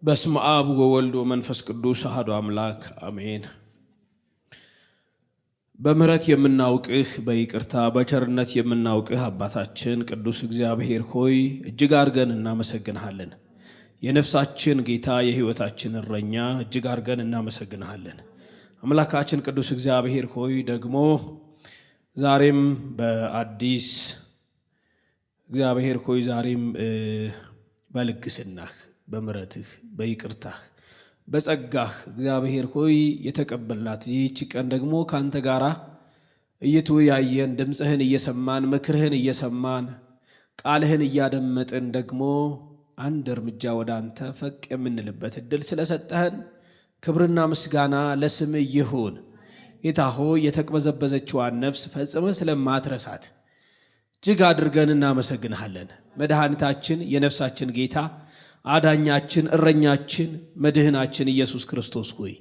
በስመ አብ ወወልድ ወመንፈስ ቅዱስ አሐዱ አምላክ አሜን። በምህረት የምናውቅህ በይቅርታ በቸርነት የምናውቅህ አባታችን ቅዱስ እግዚአብሔር ሆይ እጅግ አድርገን እናመሰግንሃለን። የነፍሳችን ጌታ የሕይወታችን እረኛ እጅግ አድርገን እናመሰግንሃለን። አምላካችን ቅዱስ እግዚአብሔር ሆይ ደግሞ ዛሬም በአዲስ እግዚአብሔር ሆይ ዛሬም በልግስናህ በምህረትህ በይቅርታህ በጸጋህ እግዚአብሔር ሆይ የተቀበልናት ይህች ቀን ደግሞ ካንተ ጋራ እየተወያየን ድምፅህን እየሰማን ምክርህን እየሰማን ቃልህን እያደመጥን ደግሞ አንድ እርምጃ ወደ አንተ ፈቅ የምንልበት እድል ስለሰጠህን ክብርና ምስጋና ለስምህ ይሁን። ጌታ ሆይ የተቅበዘበዘችዋን ነፍስ ፈጽመህ ስለማትረሳት እጅግ አድርገን እናመሰግንሃለን። መድኃኒታችን የነፍሳችን ጌታ አዳኛችን እረኛችን መድህናችን ኢየሱስ ክርስቶስ ሆይ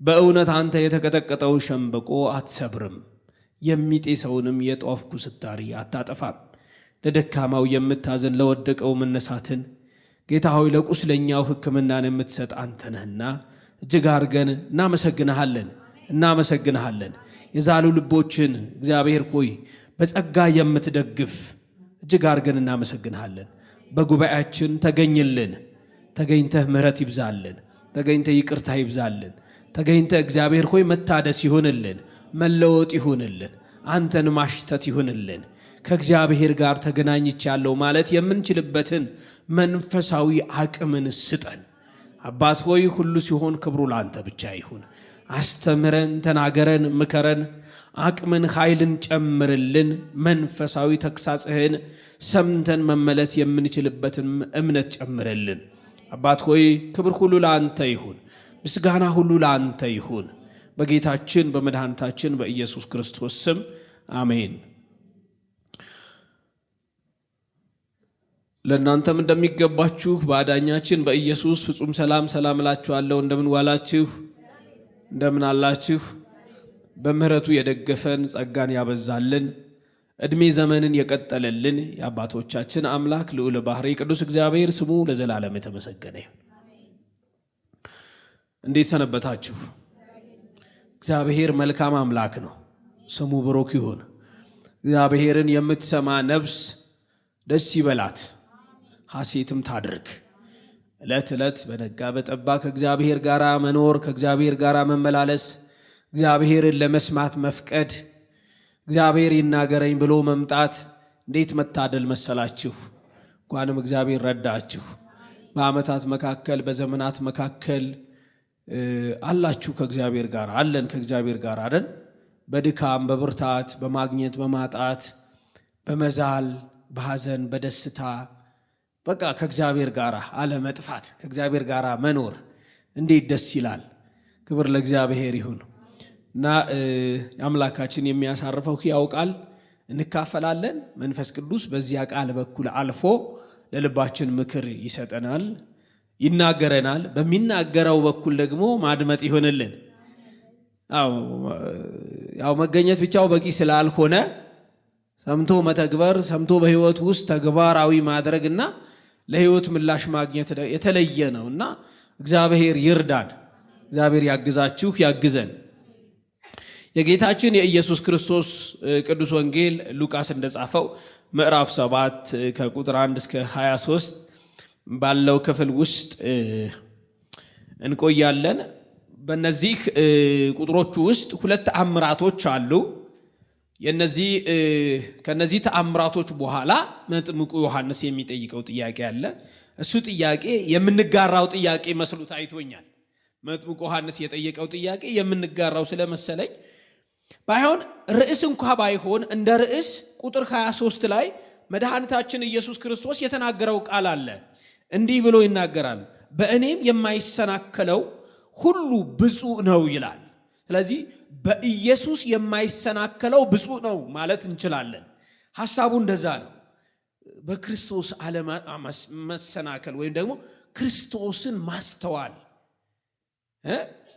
በእውነት አንተ የተቀጠቀጠውን ሸምበቆ አትሰብርም፣ የሚጤሰውንም የጧፍ ኩስታሪ አታጠፋም። ለደካማው የምታዝን ለወደቀው መነሳትን ጌታ ሆይ ለቁስለኛው ሕክምናን የምትሰጥ አንተ ነህና እጅግ አድርገን እናመሰግንሃለን። የዛሉ ልቦችን እግዚአብሔር ሆይ በጸጋ የምትደግፍ እጅግ አድርገን እናመሰግንሃለን። በጉባኤያችን ተገኝልን። ተገኝተህ ምህረት ይብዛልን። ተገኝተህ ይቅርታ ይብዛልን። ተገኝተህ እግዚአብሔር ሆይ መታደስ ይሁንልን፣ መለወጥ ይሁንልን፣ አንተን ማሽተት ይሁንልን። ከእግዚአብሔር ጋር ተገናኝቻለሁ ማለት የምንችልበትን መንፈሳዊ አቅምን ስጠን። አባት ሆይ ሁሉ ሲሆን ክብሩ ለአንተ ብቻ ይሁን። አስተምረን፣ ተናገረን፣ ምከረን፣ አቅምን ኃይልን ጨምርልን። መንፈሳዊ ተግሳጽህን ሰምተን መመለስ የምንችልበትን እምነት ጨምርልን። አባት ሆይ ክብር ሁሉ ለአንተ ይሁን፣ ምስጋና ሁሉ ለአንተ ይሁን። በጌታችን በመድኃኒታችን በኢየሱስ ክርስቶስ ስም አሜን። ለእናንተም እንደሚገባችሁ በአዳኛችን በኢየሱስ ፍጹም ሰላም እላችኋለሁ። እንደምን ዋላችሁ? እንደምን አላችሁ? በምህረቱ የደገፈን ጸጋን ያበዛልን ዕድሜ ዘመንን የቀጠለልን የአባቶቻችን አምላክ ልዑል ባህሪ ቅዱስ እግዚአብሔር ስሙ ለዘላለም የተመሰገነ ይሁን። እንዴት ሰነበታችሁ? እግዚአብሔር መልካም አምላክ ነው፣ ስሙ ብሩክ ይሁን። እግዚአብሔርን የምትሰማ ነፍስ ደስ ይበላት፣ ሐሴትም ታድርግ። ዕለት ዕለት በነጋ በጠባ ከእግዚአብሔር ጋር መኖር፣ ከእግዚአብሔር ጋር መመላለስ፣ እግዚአብሔርን ለመስማት መፍቀድ፣ እግዚአብሔር ይናገረኝ ብሎ መምጣት እንዴት መታደል መሰላችሁ! እንኳንም እግዚአብሔር ረዳችሁ። በዓመታት መካከል በዘመናት መካከል አላችሁ ከእግዚአብሔር ጋር አለን፣ ከእግዚአብሔር ጋር አለን። በድካም በብርታት በማግኘት በማጣት በመዛል በሐዘን በደስታ በቃ ከእግዚአብሔር ጋር አለመጥፋት ከእግዚአብሔር ጋር መኖር እንዴት ደስ ይላል! ክብር ለእግዚአብሔር ይሁን። እና አምላካችን የሚያሳርፈው ሕያው ቃል እንካፈላለን። መንፈስ ቅዱስ በዚያ ቃል በኩል አልፎ ለልባችን ምክር ይሰጠናል፣ ይናገረናል። በሚናገረው በኩል ደግሞ ማድመጥ ይሆንልን። ያው መገኘት ብቻው በቂ ስላልሆነ ሰምቶ መተግበር፣ ሰምቶ በሕይወት ውስጥ ተግባራዊ ማድረግና ለሕይወት ምላሽ ማግኘት የተለየ ነውና እግዚአብሔር ይርዳን። እግዚአብሔር ያግዛችሁ ያግዘን። የጌታችን የኢየሱስ ክርስቶስ ቅዱስ ወንጌል ሉቃስ እንደጻፈው ምዕራፍ 7 ከቁጥር 1 እስከ 23 ባለው ክፍል ውስጥ እንቆያለን። በእነዚህ ቁጥሮቹ ውስጥ ሁለት ተአምራቶች አሉ። ከነዚህ ተአምራቶች በኋላ መጥምቁ ዮሐንስ የሚጠይቀው ጥያቄ አለ። እሱ ጥያቄ የምንጋራው ጥያቄ መስሎ ታይቶኛል። መጥምቁ ዮሐንስ የጠየቀው ጥያቄ የምንጋራው ስለመሰለኝ ባይሆን ርዕስ እንኳ ባይሆን እንደ ርዕስ ቁጥር 23 ላይ መድኃኒታችን ኢየሱስ ክርስቶስ የተናገረው ቃል አለ። እንዲህ ብሎ ይናገራል፣ በእኔም የማይሰናከለው ሁሉ ብፁዕ ነው ይላል። ስለዚህ በኢየሱስ የማይሰናከለው ብፁዕ ነው ማለት እንችላለን። ሐሳቡ እንደዛ ነው። በክርስቶስ አለመሰናከል ወይም ደግሞ ክርስቶስን ማስተዋል፣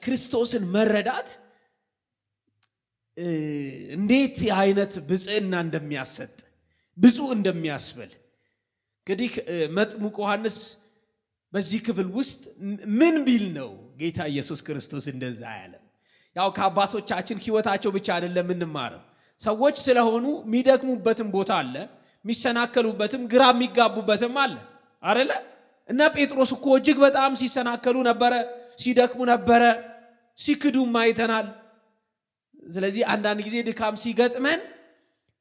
ክርስቶስን መረዳት እንዴት አይነት ብጽዕና እንደሚያሰጥ ብፁዕ እንደሚያስብል እንግዲህ መጥምቁ ዮሐንስ በዚህ ክፍል ውስጥ ምን ቢል ነው ጌታ ኢየሱስ ክርስቶስ እንደዛ ያለ? ያው ከአባቶቻችን ሕይወታቸው ብቻ አይደለም እንማረው። ሰዎች ስለሆኑ የሚደክሙበትም ቦታ አለ፣ የሚሰናከሉበትም ግራ የሚጋቡበትም አለ አይደለ? እና ጴጥሮስ እኮ እጅግ በጣም ሲሰናከሉ ነበረ፣ ሲደክሙ ነበረ፣ ሲክዱም አይተናል። ስለዚህ አንዳንድ ጊዜ ድካም ሲገጥመን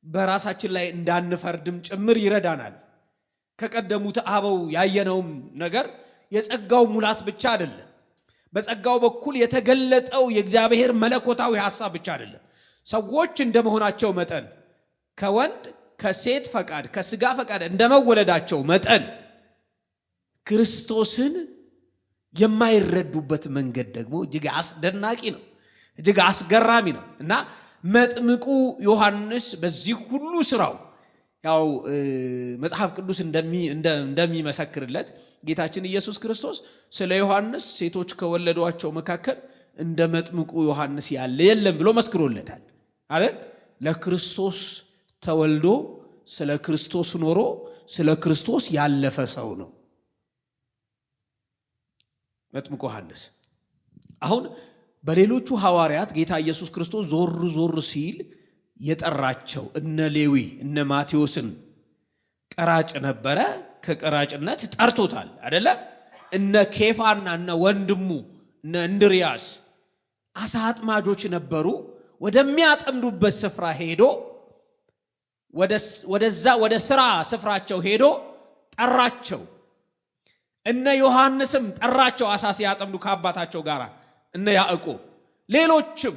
በራሳችን ላይ እንዳንፈርድም ጭምር ይረዳናል። ከቀደሙት አበው ያየነውም ነገር የጸጋው ሙላት ብቻ አይደለም፣ በጸጋው በኩል የተገለጠው የእግዚአብሔር መለኮታዊ ሐሳብ ብቻ አይደለም። ሰዎች እንደመሆናቸው መጠን ከወንድ ከሴት ፈቃድ ከስጋ ፈቃድ እንደመወለዳቸው መጠን ክርስቶስን የማይረዱበት መንገድ ደግሞ እጅግ አስደናቂ ነው፣ እጅግ አስገራሚ ነው። እና መጥምቁ ዮሐንስ በዚህ ሁሉ ስራው ያው መጽሐፍ ቅዱስ እንደሚመሰክርለት ጌታችን ኢየሱስ ክርስቶስ ስለ ዮሐንስ ሴቶች ከወለዷቸው መካከል እንደ መጥምቁ ዮሐንስ ያለ የለም ብሎ መስክሮለታል አይደል? ለክርስቶስ ተወልዶ ስለ ክርስቶስ ኖሮ ስለ ክርስቶስ ያለፈ ሰው ነው መጥምቁ ዮሐንስ። አሁን በሌሎቹ ሐዋርያት ጌታ ኢየሱስ ክርስቶስ ዞር ዞር ሲል የጠራቸው እነ ሌዊ እነ ማቴዎስን ቀራጭ ነበረ፣ ከቀራጭነት ጠርቶታል አይደለ? እነ ኬፋና እነ ወንድሙ እነ እንድሪያስ አሳ አጥማጆች ነበሩ። ወደሚያጠምዱበት ስፍራ ሄዶ ወደ ስራ ስፍራቸው ሄዶ ጠራቸው። እነ ዮሐንስም ጠራቸው አሳ ሲያጠምዱ ከአባታቸው ጋር እነ ያዕቆብ፣ ሌሎችም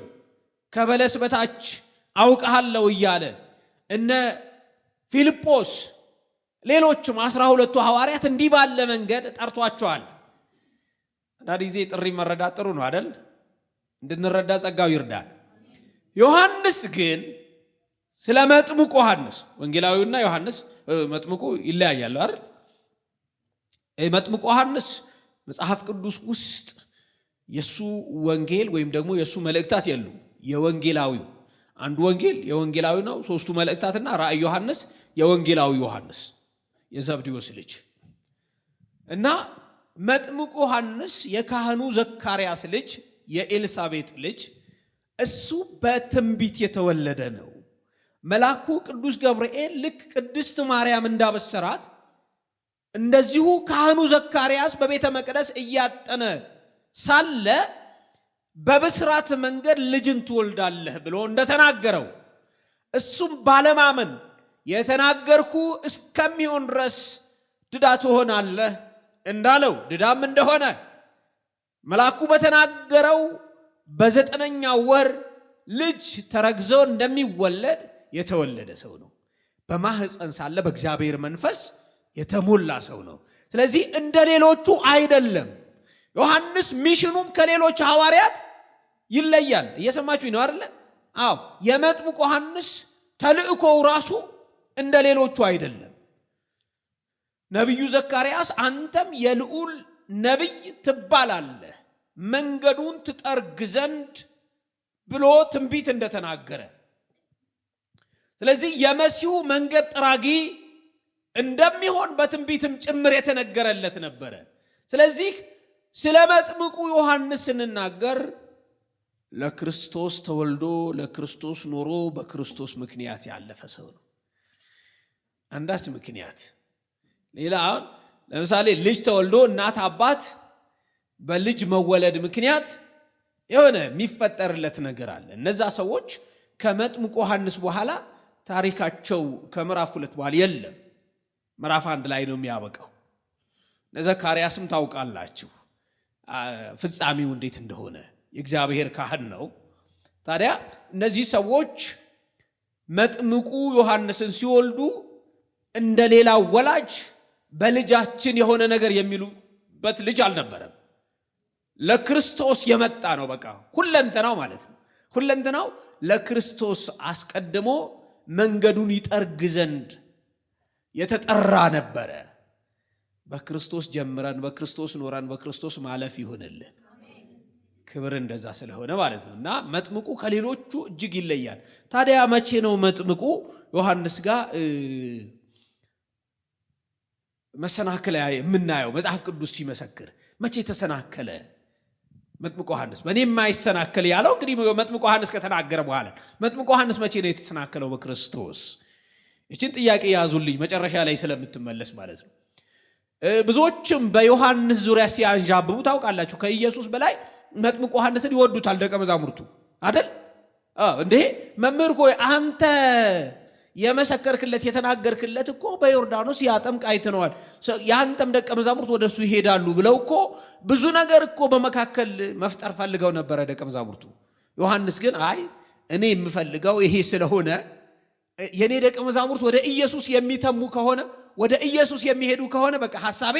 ከበለስ በታች አውቀሃለሁ እያለ እነ ፊልጶስ፣ ሌሎችም 12ቱ ሐዋርያት እንዲህ ባለ መንገድ ጠርቷቸዋል። አንዳንድ ጊዜ ጥሪ መረዳት ጥሩ ነው አይደል? እንድንረዳ ጸጋው ይርዳል። ዮሐንስ ግን ስለ መጥምቁ ዮሐንስ ወንጌላዊውና ዮሐንስ መጥምቁ ይለያያሉ አይደል? መጥምቁ ዮሐንስ መጽሐፍ ቅዱስ ውስጥ የሱ ወንጌል ወይም ደግሞ የሱ መልእክታት የሉም። የወንጌላዊው አንዱ ወንጌል የወንጌላዊ ነው። ሶስቱ መልእክታትና ራእይ ዮሐንስ የወንጌላዊ ዮሐንስ የዘብዴዎስ ልጅ እና መጥምቁ ዮሐንስ የካህኑ ዘካርያስ ልጅ የኤልሳቤጥ ልጅ፣ እሱ በትንቢት የተወለደ ነው። መልአኩ ቅዱስ ገብርኤል ልክ ቅድስት ማርያም እንዳበሰራት እንደዚሁ ካህኑ ዘካርያስ በቤተ መቅደስ እያጠነ ሳለ በብስራት መንገድ ልጅን ትወልዳለህ ብሎ እንደተናገረው እሱም ባለማመን የተናገርኩ እስከሚሆን ድረስ ድዳ ትሆናለህ እንዳለው ድዳም እንደሆነ መልአኩ በተናገረው በ9ኛው ወር ልጅ ተረግዞ እንደሚወለድ የተወለደ ሰው ነው። በማህፀን ሳለ በእግዚአብሔር መንፈስ የተሞላ ሰው ነው። ስለዚህ እንደ ሌሎቹ አይደለም። ዮሐንስ ሚሽኑም ከሌሎች ሐዋርያት ይለያል። እየሰማችሁኝ ነው አይደል? አዎ፣ የመጥምቁ ዮሐንስ ተልእኮው ራሱ እንደ ሌሎቹ አይደለም። ነቢዩ ዘካርያስ አንተም የልዑል ነቢይ ትባላለህ መንገዱን ትጠርግ ዘንድ ብሎ ትንቢት እንደተናገረ፣ ስለዚህ የመሲሁ መንገድ ጠራጊ እንደሚሆን በትንቢትም ጭምር የተነገረለት ነበረ። ስለዚህ ስለ መጥምቁ ዮሐንስ ስንናገር ለክርስቶስ ተወልዶ ለክርስቶስ ኖሮ በክርስቶስ ምክንያት ያለፈ ሰው ነው። አንዳች ምክንያት ሌላ ለምሳሌ ልጅ ተወልዶ እናት አባት በልጅ መወለድ ምክንያት የሆነ የሚፈጠርለት ነገር አለ። እነዛ ሰዎች ከመጥምቁ ዮሐንስ በኋላ ታሪካቸው ከምዕራፍ 2 በኋላ የለም። ምዕራፍ 1 ላይ ነው የሚያበቃው። ዘካርያስም ታውቃላችሁ ፍጻሜው እንዴት እንደሆነ፣ የእግዚአብሔር ካህን ነው። ታዲያ እነዚህ ሰዎች መጥምቁ ዮሐንስን ሲወልዱ እንደ ሌላ ወላጅ በልጃችን የሆነ ነገር የሚሉበት ልጅ አልነበረም። ለክርስቶስ የመጣ ነው። በቃ ሁለንተናው ማለት ነው። ሁለንተናው ለክርስቶስ አስቀድሞ መንገዱን ይጠርግ ዘንድ የተጠራ ነበረ። በክርስቶስ ጀምረን በክርስቶስ ኖረን በክርስቶስ ማለፍ ይሁንልን። ክብር እንደዛ ስለሆነ ማለት ነው። እና መጥምቁ ከሌሎቹ እጅግ ይለያል። ታዲያ መቼ ነው መጥምቁ ዮሐንስ ጋር መሰናከለ የምናየው መጽሐፍ ቅዱስ ሲመሰክር መቼ ተሰናከለ? መጥምቁ ዮሐንስ በእኔ የማይሰናከል ያለው እንግዲህ መጥምቁ ዮሐንስ ከተናገረ በኋላ መጥምቁ ዮሐንስ መቼ ነው የተሰናከለው? በክርስቶስ። እቺን ጥያቄ ያዙልኝ መጨረሻ ላይ ስለምትመለስ ማለት ነው። ብዙዎችም በዮሐንስ ዙሪያ ሲያንዣብቡ ታውቃላችሁ። ከኢየሱስ በላይ መጥምቁ ዮሐንስን ይወዱታል ደቀ መዛሙርቱ አይደል? እንዴ መምህር ሆይ አንተ የመሰከርክለት የተናገርክለት እኮ በዮርዳኖስ ያጠምቅ አይተነዋል፣ ያንተም ደቀ መዛሙርት ወደሱ ይሄዳሉ ብለው እኮ ብዙ ነገር እኮ በመካከል መፍጠር ፈልገው ነበረ ደቀ መዛሙርቱ። ዮሐንስ ግን አይ እኔ የምፈልገው ይሄ ስለሆነ የኔ ደቀ መዛሙርት ወደ ኢየሱስ የሚተሙ ከሆነ ወደ ኢየሱስ የሚሄዱ ከሆነ በቃ ሐሳቤ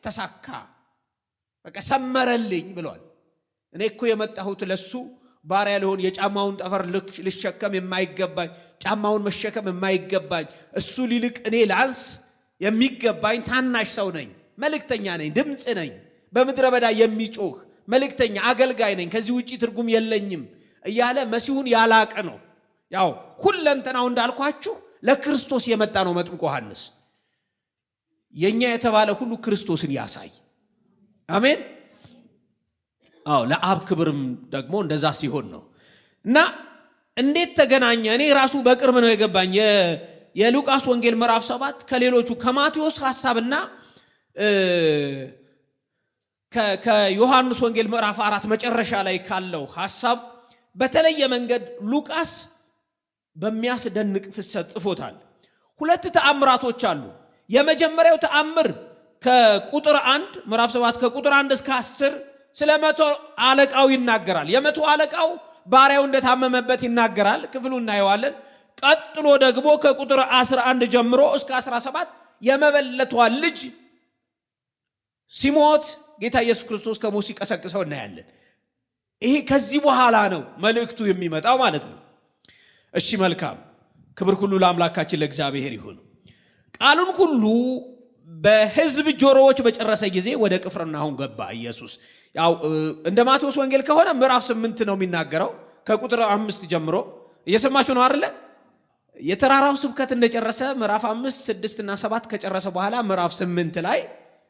ተሳካ፣ በቃ ሰመረልኝ ብሏል። እኔ እኮ የመጣሁት ለሱ ባሪያ ልሆን፣ የጫማውን ጠፈር ልሸከም የማይገባኝ፣ ጫማውን መሸከም የማይገባኝ እሱ ሊልቅ እኔ ላንስ የሚገባኝ ታናሽ ሰው ነኝ፣ መልእክተኛ ነኝ፣ ድምፅ ነኝ፣ በምድረ በዳ የሚጮህ መልእክተኛ አገልጋይ ነኝ፣ ከዚህ ውጪ ትርጉም የለኝም እያለ መሲሁን ያላቀ ነው። ያው ሁለንተናው እንዳልኳችሁ ለክርስቶስ የመጣ ነው መጥምቁ ዮሐንስ። የኛ የተባለ ሁሉ ክርስቶስን ያሳይ። አሜን። ለአብ ክብርም ደግሞ እንደዛ ሲሆን ነው። እና እንዴት ተገናኘ? እኔ ራሱ በቅርብ ነው የገባኝ። የሉቃስ ወንጌል ምዕራፍ 7 ከሌሎቹ ከማቴዎስ ሐሳብና ከዮሐንስ ወንጌል ምዕራፍ 4 መጨረሻ ላይ ካለው ሐሳብ በተለየ መንገድ ሉቃስ በሚያስደንቅ ፍሰት ጽፎታል። ሁለት ተአምራቶች አሉ። የመጀመሪያው ተአምር ከቁጥር 1 ምዕራፍ 7 ከቁጥር 1 እስከ 10 ስለ መቶ አለቃው ይናገራል። የመቶ አለቃው ባሪያው እንደታመመበት ይናገራል። ክፍሉ እናየዋለን። ቀጥሎ ደግሞ ከቁጥር 11 ጀምሮ እስከ 17 የመበለቷ ልጅ ሲሞት ጌታ ኢየሱስ ክርስቶስ ከሞት ሲቀሰቅሰው እናያለን። ይሄ ከዚህ በኋላ ነው መልእክቱ የሚመጣው ማለት ነው። እሺ መልካም፣ ክብር ሁሉ ለአምላካችን ለእግዚአብሔር ይሁን። ቃሉን ሁሉ በሕዝብ ጆሮዎች በጨረሰ ጊዜ ወደ ቅፍርናሆም ገባ። ኢየሱስ ያው እንደ ማቴዎስ ወንጌል ከሆነ ምዕራፍ 8 ነው የሚናገረው ከቁጥር 5 ጀምሮ። እየሰማችሁ ነው አይደል? የተራራው ስብከት እንደጨረሰ ምዕራፍ 5 6 እና 7 ከጨረሰ በኋላ ምዕራፍ 8 ላይ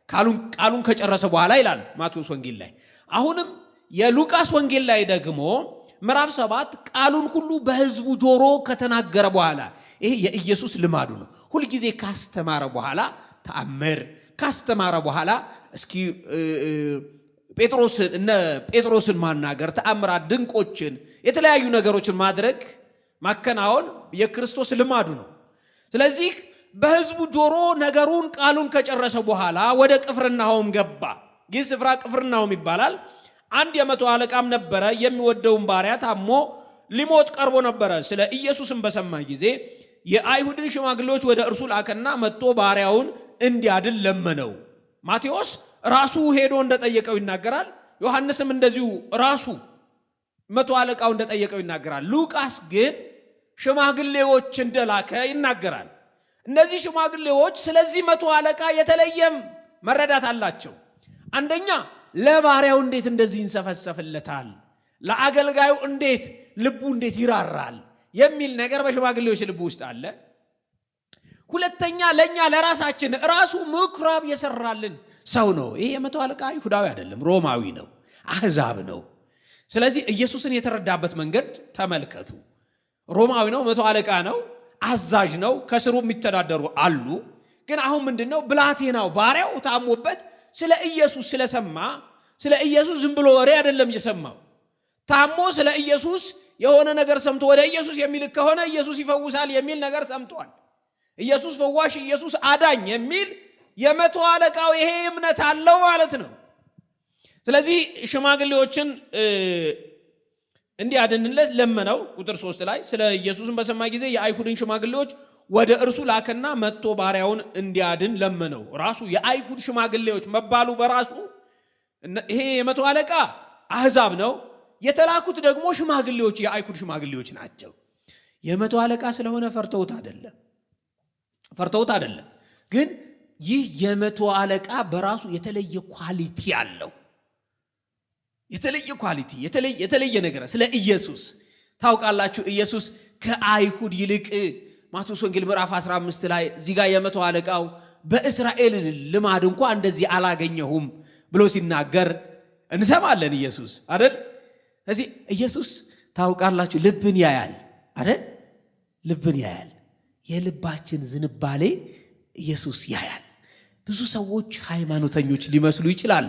ቃሉን ከጨረሰ በኋላ ይላል ማቴዎስ ወንጌል ላይ። አሁንም የሉቃስ ወንጌል ላይ ደግሞ ምዕራፍ 7 ቃሉን ሁሉ በሕዝቡ ጆሮ ከተናገረ በኋላ፣ ይሄ የኢየሱስ ልማዱ ነው። ሁልጊዜ ካስተማረ በኋላ ተአምር ካስተማረ በኋላ እስኪ ጴጥሮስን ማናገር፣ ተአምራት፣ ድንቆችን፣ የተለያዩ ነገሮችን ማድረግ ማከናወን የክርስቶስ ልማዱ ነው። ስለዚህ በሕዝቡ ጆሮ ነገሩን ቃሉን ከጨረሰ በኋላ ወደ ቅፍርናሆም ገባ። ይህ ስፍራ ቅፍርናሆም ይባላል። አንድ የመቶ አለቃም ነበረ፣ የሚወደውን ባሪያ ታሞ ሊሞት ቀርቦ ነበረ። ስለ ኢየሱስም በሰማ ጊዜ የአይሁድን ሽማግሌዎች ወደ እርሱ ላከና መጥቶ ባሪያውን እንዲያድን ለመነው። ማቴዎስ ራሱ ሄዶ እንደጠየቀው ይናገራል። ዮሐንስም እንደዚሁ ራሱ መቶ አለቃው እንደጠየቀው ይናገራል። ሉቃስ ግን ሽማግሌዎች እንደላከ ይናገራል። እነዚህ ሽማግሌዎች ስለዚህ መቶ አለቃ የተለየም መረዳት አላቸው። አንደኛ ለባሪያው እንዴት እንደዚህ ይንሰፈሰፍለታል፣ ለአገልጋዩ እንዴት ልቡ እንዴት ይራራል የሚል ነገር በሽማግሌዎች ልቡ ውስጥ አለ። ሁለተኛ ለኛ ለራሳችን ራሱ ምኩራብ የሰራልን ሰው ነው። ይሄ የመቶ አለቃ ይሁዳዊ አይደለም፣ ሮማዊ ነው፣ አሕዛብ ነው። ስለዚህ ኢየሱስን የተረዳበት መንገድ ተመልከቱ። ሮማዊ ነው፣ መቶ አለቃ ነው፣ አዛዥ ነው፣ ከስሩ የሚተዳደሩ አሉ። ግን አሁን ምንድነው ብላቴናው ባሪያው ታሞበት ስለ ኢየሱስ ስለሰማ፣ ስለ ኢየሱስ ዝም ብሎ ወሬ አይደለም እየሰማው። ታሞ ስለ ኢየሱስ የሆነ ነገር ሰምቶ ወደ ኢየሱስ የሚልክ ከሆነ ኢየሱስ ይፈውሳል የሚል ነገር ሰምቷል። ኢየሱስ ፈዋሽ፣ ኢየሱስ አዳኝ የሚል የመቶ አለቃው ይሄ እምነት አለው ማለት ነው። ስለዚህ ሽማግሌዎችን እንዲያድንለት ለመነው። ቁጥር 3 ላይ ስለ ኢየሱስን በሰማ ጊዜ የአይሁድን ሽማግሌዎች ወደ እርሱ ላከና መጥቶ ባሪያውን እንዲያድን ለመነው። ራሱ የአይሁድ ሽማግሌዎች መባሉ በራሱ ይሄ የመቶ አለቃ አሕዛብ ነው፣ የተላኩት ደግሞ ሽማግሌዎች የአይሁድ ሽማግሌዎች ናቸው። የመቶ አለቃ ስለሆነ ፈርተውት አይደለም። ግን ይህ የመቶ አለቃ በራሱ የተለየ ኳሊቲ አለው። የተለየ ኳሊቲ፣ የተለየ ነገር ስለ ኢየሱስ ታውቃላችሁ። ኢየሱስ ከአይሁድ ይልቅ ማቴዎስ ወንጌል ምዕራፍ 15 ላይ እዚህ ጋር የመቶ አለቃው በእስራኤል ልማድ እንኳን እንደዚህ አላገኘሁም ብሎ ሲናገር እንሰማለን። ኢየሱስ አይደል? ስለዚህ ኢየሱስ ታውቃላችሁ ልብን ያያል አይደል? ልብን ያያል። የልባችን ዝንባሌ ኢየሱስ ያያል። ብዙ ሰዎች ሃይማኖተኞች ሊመስሉ ይችላሉ።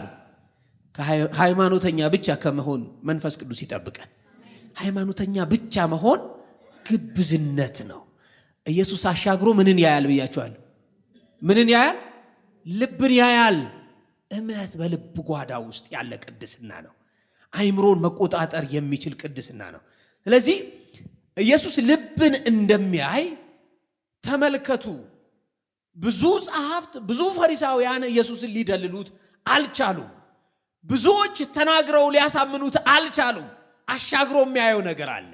ሃይማኖተኛ ብቻ ከመሆን መንፈስ ቅዱስ ይጠብቀን። ሃይማኖተኛ ብቻ መሆን ግብዝነት ነው። ኢየሱስ አሻግሮ ምንን ያያል ብያችኋለሁ? ምንን ያያል? ልብን ያያል። እምነት በልብ ጓዳ ውስጥ ያለ ቅድስና ነው። አይምሮን መቆጣጠር የሚችል ቅድስና ነው። ስለዚህ ኢየሱስ ልብን እንደሚያይ ተመልከቱ። ብዙ ጸሐፍት፣ ብዙ ፈሪሳውያን ኢየሱስን ሊደልሉት አልቻሉም። ብዙዎች ተናግረው ሊያሳምኑት አልቻሉም። አሻግሮ የሚያየው ነገር አለ።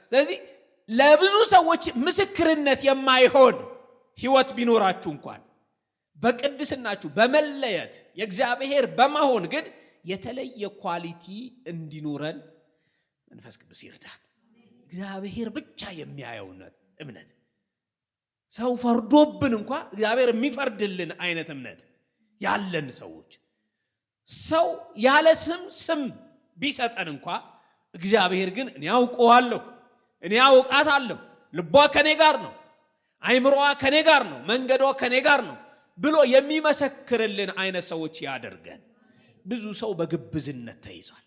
ስለዚህ ለብዙ ሰዎች ምስክርነት የማይሆን ሕይወት ቢኖራችሁ እንኳን በቅድስናችሁ በመለየት የእግዚአብሔር በመሆን ግን የተለየ ኳሊቲ እንዲኖረን መንፈስ ቅዱስ ይርዳን። እግዚአብሔር ብቻ የሚያየው እምነት፣ ሰው ፈርዶብን እንኳን እግዚአብሔር የሚፈርድልን አይነት እምነት ያለን ሰዎች፣ ሰው ያለ ስም ቢሰጠን እንኳን እግዚአብሔር ግን እኔ አውቀዋለሁ፣ እኔ አውቃታለሁ፣ ልቧ ከኔ ጋር ነው፣ አይምሮዋ ከኔ ጋር ነው፣ መንገዷ ከኔ ጋር ነው ብሎ የሚመሰክርልን አይነት ሰዎች ያደርገን። ብዙ ሰው በግብዝነት ተይዟል፣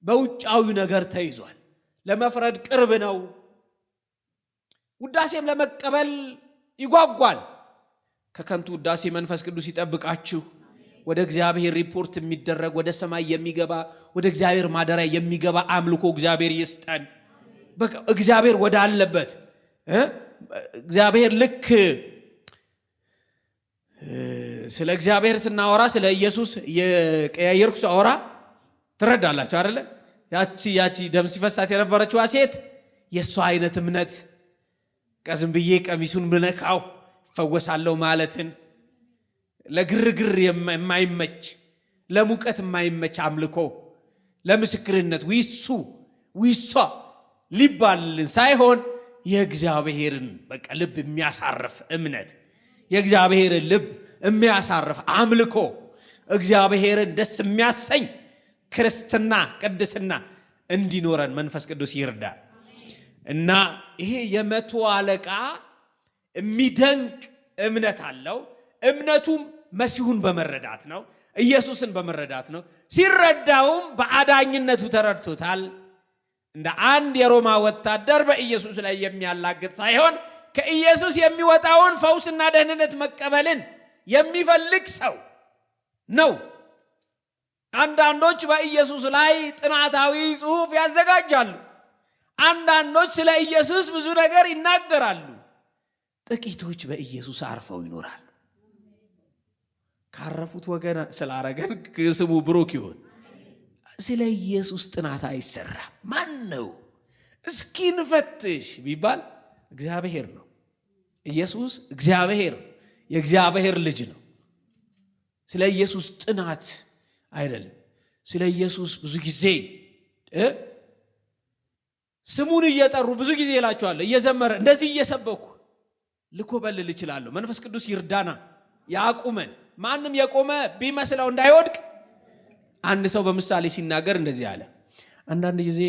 በውጫዊ ነገር ተይዟል። ለመፍረድ ቅርብ ነው፣ ውዳሴም ለመቀበል ይጓጓል። ከከንቱ ውዳሴ መንፈስ ቅዱስ ይጠብቃችሁ። ወደ እግዚአብሔር ሪፖርት የሚደረግ ወደ ሰማይ የሚገባ ወደ እግዚአብሔር ማደሪያ የሚገባ አምልኮ እግዚአብሔር ይስጠን። በቃ እግዚአብሔር ወዳለበት እግዚአብሔር ልክ ስለ እግዚአብሔር ስናወራ ስለ ኢየሱስ የቀያየርኩ አወራ ትረዳላችሁ አይደለ? ያቺ ደም ሲፈሳት የነበረችዋ ሴት የሷ አይነት እምነት ቀዝም ብዬ ቀሚሱን ብነካው ፈወሳለሁ ማለትን ለግርግር የማይመች ለሙቀት የማይመች አምልኮ ለምስክርነት ዊሷ ሊባልን ሳይሆን የእግዚአብሔርን በቃ ልብ የሚያሳርፍ እምነት የእግዚአብሔርን ልብ የሚያሳርፍ አምልኮ እግዚአብሔርን ደስ የሚያሰኝ ክርስትና ቅድስና እንዲኖረን መንፈስ ቅዱስ ይርዳል። እና ይሄ የመቶ አለቃ የሚደንቅ እምነት አለው። እምነቱም መሲሁን በመረዳት ነው፣ ኢየሱስን በመረዳት ነው። ሲረዳውም በአዳኝነቱ ተረድቶታል። እንደ አንድ የሮማ ወታደር በኢየሱስ ላይ የሚያላግጥ ሳይሆን ከኢየሱስ የሚወጣውን ፈውስና ደህንነት መቀበልን የሚፈልግ ሰው ነው። አንዳንዶች በኢየሱስ ላይ ጥናታዊ ጽሑፍ ያዘጋጃሉ። አንዳንዶች ስለ ኢየሱስ ብዙ ነገር ይናገራሉ። ጥቂቶች በኢየሱስ አርፈው ይኖራሉ። ካረፉት ወገን ስላረገን ስሙ ብሩክ ይሁን። ስለ ኢየሱስ ጥናት አይሰራም። ማን ነው እስኪ እንፈትሽ ቢባል እግዚአብሔር ነው። ኢየሱስ እግዚአብሔር ነው፣ የእግዚአብሔር ልጅ ነው። ስለ ኢየሱስ ጥናት አይደለም። ስለ ኢየሱስ ብዙ ጊዜ ስሙን እየጠሩ ብዙ ጊዜ እላችኋለሁ እየዘመረ እንደዚህ እየሰበኩ ልኮበልል እችላለሁ። መንፈስ ቅዱስ ይርዳና ያቁመን። ማንም የቆመ ቢመስለው እንዳይወድቅ። አንድ ሰው በምሳሌ ሲናገር እንደዚህ አለ። አንዳንድ ጊዜ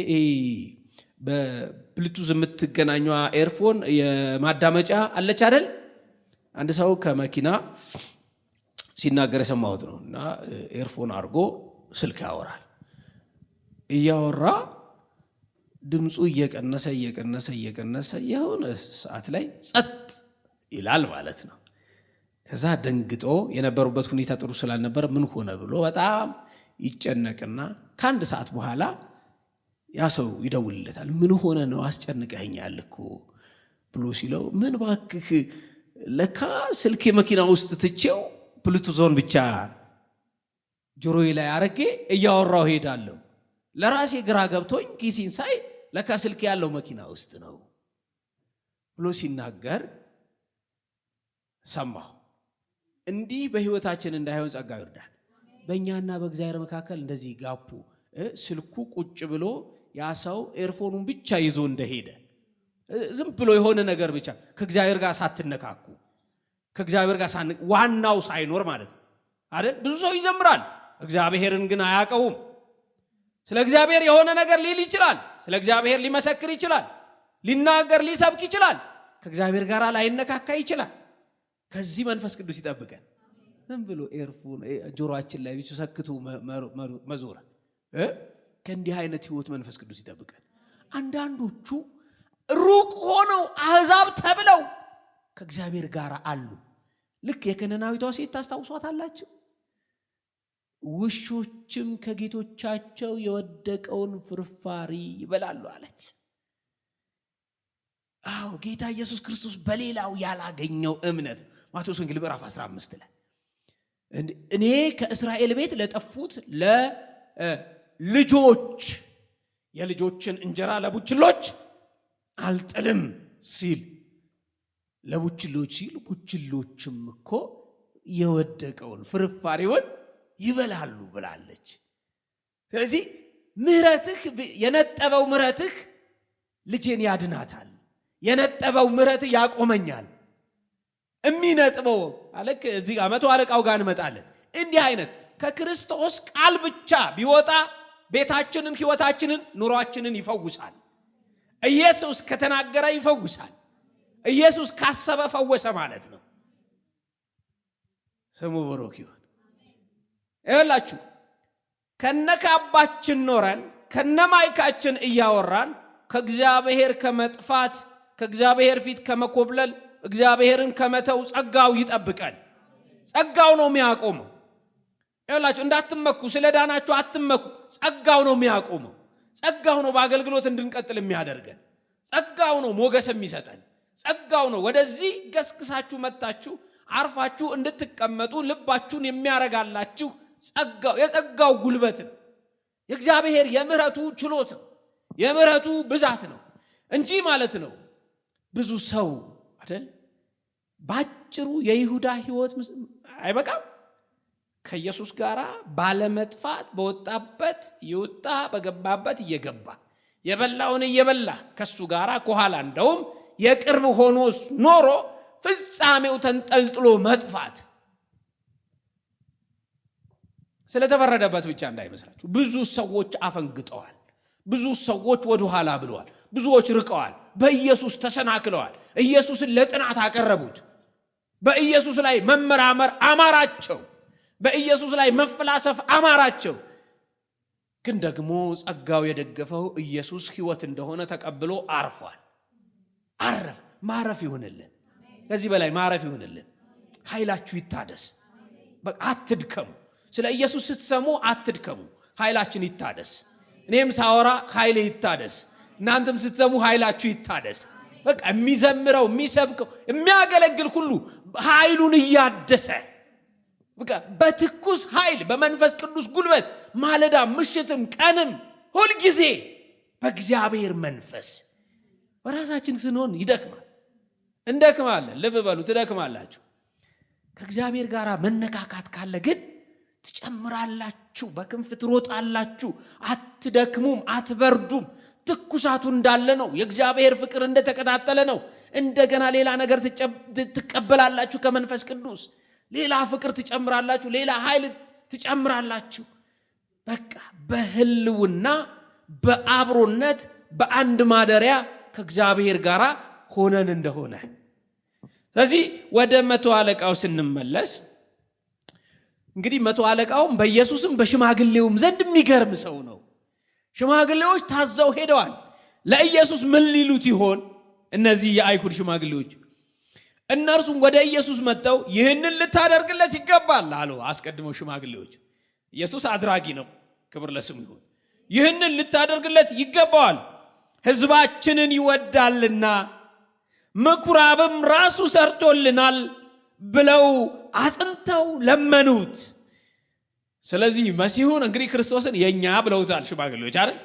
በብሉቱዝ የምትገናኘዋ ኤርፎን የማዳመጫ አለች አይደል? አንድ ሰው ከመኪና ሲናገር የሰማሁት ነው። እና ኤርፎን አድርጎ ስልክ ያወራል። እያወራ ድምፁ እየቀነሰ የሆነ ሰዓት ላይ ጸጥ ይላል ማለት ነው። ከዛ ደንግጦ የነበሩበት ሁኔታ ጥሩ ስላልነበረ ምን ሆነ ብሎ በጣም ይጨነቅና ከአንድ ሰዓት በኋላ ያ ሰው ይደውልለታል። ምን ሆነ ነው አስጨንቀኸኛል እኮ ብሎ ሲለው፣ ምን ባክህ ለካ ስልክ መኪና ውስጥ ትቼው ብሉቱዞን ብቻ ጆሮዬ ላይ አረጌ እያወራው ሄዳለሁ። ለራሴ ግራ ገብቶኝ ኪሲን ሳይ ለካ ስልክ ያለው መኪና ውስጥ ነው ብሎ ሲናገር ሰማሁ። እንዲህ በህይወታችን እንዳይሆን ጸጋ ይርዳል። በእኛና በእግዚአብሔር መካከል እንደዚህ ጋፑ ስልኩ ቁጭ ብሎ ያ ሰው ኤርፎኑን ብቻ ይዞ እንደሄደ ዝም ብሎ የሆነ ነገር ብቻ ከእግዚአብሔር ጋር ሳትነካኩ ከእግዚአብሔር ጋር ዋናው ሳይኖር ማለት ነው አይደል? ብዙ ሰው ይዘምራል፣ እግዚአብሔርን ግን አያውቀውም። ስለ እግዚአብሔር የሆነ ነገር ሊል ይችላል፣ ስለ እግዚአብሔር ሊመሰክር ይችላል፣ ሊናገር ሊሰብክ ይችላል፣ ከእግዚአብሔር ጋር ላይነካካ ይችላል። ከዚህ መንፈስ ቅዱስ ይጠብቀን። ዝም ብሎ ኤርፎን ጆሮአችን ላይ ብቻ ሰክቶ መዞር ከእንዲህ አይነት ህይወት መንፈስ ቅዱስ ይጠብቀን። አንዳንዶቹ ሩቅ ሆነው አሕዛብ ተብለው ከእግዚአብሔር ጋር አሉ። ልክ የከነናዊቷ ሴት ታስታውሷታላችሁ? ውሾችም ከጌቶቻቸው የወደቀውን ፍርፋሪ ይበላሉ አለች። አዎ ጌታ ኢየሱስ ክርስቶስ በሌላው ያላገኘው እምነት ማቴዎስ ወንጌል ምዕራፍ 15 ላይ እኔ ከእስራኤል ቤት ለጠፉት ለልጆች የልጆችን እንጀራ ለቡችሎች አልጥልም ሲል ለቡችሎች ሲል ቡችሎችም እኮ የወደቀውን ፍርፋሪውን ይበላሉ ብላለች። ስለዚህ ምሕረትህ የነጠበው ምሕረትህ ልጄን ያድናታል፣ የነጠበው ምሕረትህ ያቆመኛል። የሚነጥበው አለክ እዚህ ጋር መቶ አለቃው ጋር እንመጣለን። እንዲህ አይነት ከክርስቶስ ቃል ብቻ ቢወጣ ቤታችንን፣ ህይወታችንን፣ ኑሯችንን ይፈውሳል። ኢየሱስ ከተናገረ ይፈውሳል። ኢየሱስ ካሰበ ፈወሰ ማለት ነው። ስሙ ብሩክ ይሁን። ይኸውላችሁ ከነካባችን ኖረን ከነማይካችን እያወራን ከእግዚአብሔር ከመጥፋት ከእግዚአብሔር ፊት ከመኮብለል እግዚአብሔርን ከመተው ጸጋው ይጠብቀን። ጸጋው ነው የሚያቆመው። ይኸውላችሁ እንዳትመኩ፣ ስለዳናችሁ አትመኩ። ጸጋው ነው የሚያቆመው። ጸጋው ነው በአገልግሎት እንድንቀጥል የሚያደርገን። ጸጋው ነው ሞገስ የሚሰጠን። ጸጋው ነው ወደዚህ ገስግሳችሁ መጣችሁ አርፋችሁ እንድትቀመጡ ልባችሁን የሚያረጋላችሁ ጸጋው። የጸጋው ጉልበት ነው። የእግዚአብሔር የምህረቱ ችሎት ነው። የምህረቱ ብዛት ነው እንጂ ማለት ነው ብዙ ሰው አይደል ባጭሩ የይሁዳ ህይወት አይበቃም። ከኢየሱስ ጋር ባለመጥፋት በወጣበት ይወጣ በገባበት እየገባ የበላውን እየበላ ከሱ ጋር ከኋላ እንደውም የቅርብ ሆኖ ኖሮ ፍጻሜው ተንጠልጥሎ መጥፋት ስለተፈረደበት ብቻ እንዳይመስላችሁ። ብዙ ሰዎች አፈንግጠዋል። ብዙ ሰዎች ወደ ኋላ ብለዋል። ብዙዎች ርቀዋል። በኢየሱስ ተሰናክለዋል። ኢየሱስን ለጥናት አቀረቡት። በኢየሱስ ላይ መመራመር አማራቸው። በኢየሱስ ላይ መፈላሰፍ አማራቸው። ግን ደግሞ ጸጋው የደገፈው ኢየሱስ ሕይወት እንደሆነ ተቀብሎ አርፏል። አረፍ ማረፍ ይሁንልን። ከዚህ በላይ ማረፍ ይሁንልን። ኃይላችሁ ይታደስ። በቃ አትድከሙ። ስለ ኢየሱስ ስትሰሙ አትድከሙ። ኃይላችን ይታደስ። እኔም ሳወራ ኃይሌ ይታደስ። እናንተም ስትሰሙ ኃይላችሁ ይታደስ። በቃ የሚዘምረው የሚሰብከው የሚያገለግል ሁሉ ኃይሉን እያደሰ በቃ በትኩስ ኃይል በመንፈስ ቅዱስ ጉልበት ማለዳ ምሽትም ቀንም ሁል ጊዜ በእግዚአብሔር መንፈስ በራሳችን ስንሆን ይደክማል። እንደክማለን። ልብ በሉ ትደክማላችሁ። ከእግዚአብሔር ጋር መነካካት ካለ ግን ትጨምራላችሁ፣ በክንፍ ትሮጣላችሁ፣ አትደክሙም፣ አትበርዱም። ትኩሳቱ እንዳለ ነው። የእግዚአብሔር ፍቅር እንደተቀጣጠለ ነው። እንደገና ሌላ ነገር ትቀበላላችሁ ከመንፈስ ቅዱስ። ሌላ ፍቅር ትጨምራላችሁ፣ ሌላ ኃይል ትጨምራላችሁ። በቃ በህልውና በአብሮነት በአንድ ማደሪያ ከእግዚአብሔር ጋር ሆነን እንደሆነ። ስለዚህ ወደ መቶ አለቃው ስንመለስ እንግዲህ መቶ አለቃውም በኢየሱስም በሽማግሌውም ዘንድ የሚገርም ሰው ነው። ሽማግሌዎች ታዘው ሄደዋል። ለኢየሱስ ምን ሊሉት ይሆን እነዚህ የአይሁድ ሽማግሌዎች? እነርሱም ወደ ኢየሱስ መጥተው ይህንን ልታደርግለት ይገባል አሉ። አስቀድመው ሽማግሌዎች፣ ኢየሱስ አድራጊ ነው፣ ክብር ለስሙ ይሁን። ይህንን ልታደርግለት ይገባዋል፣ ሕዝባችንን ይወዳልና ምኩራብም ራሱ ሰርቶልናል ብለው አጽንተው ለመኑት። ስለዚህ መሲሁን እንግዲህ ክርስቶስን የኛ ብለውታል ሽማግሌዎች አይደል?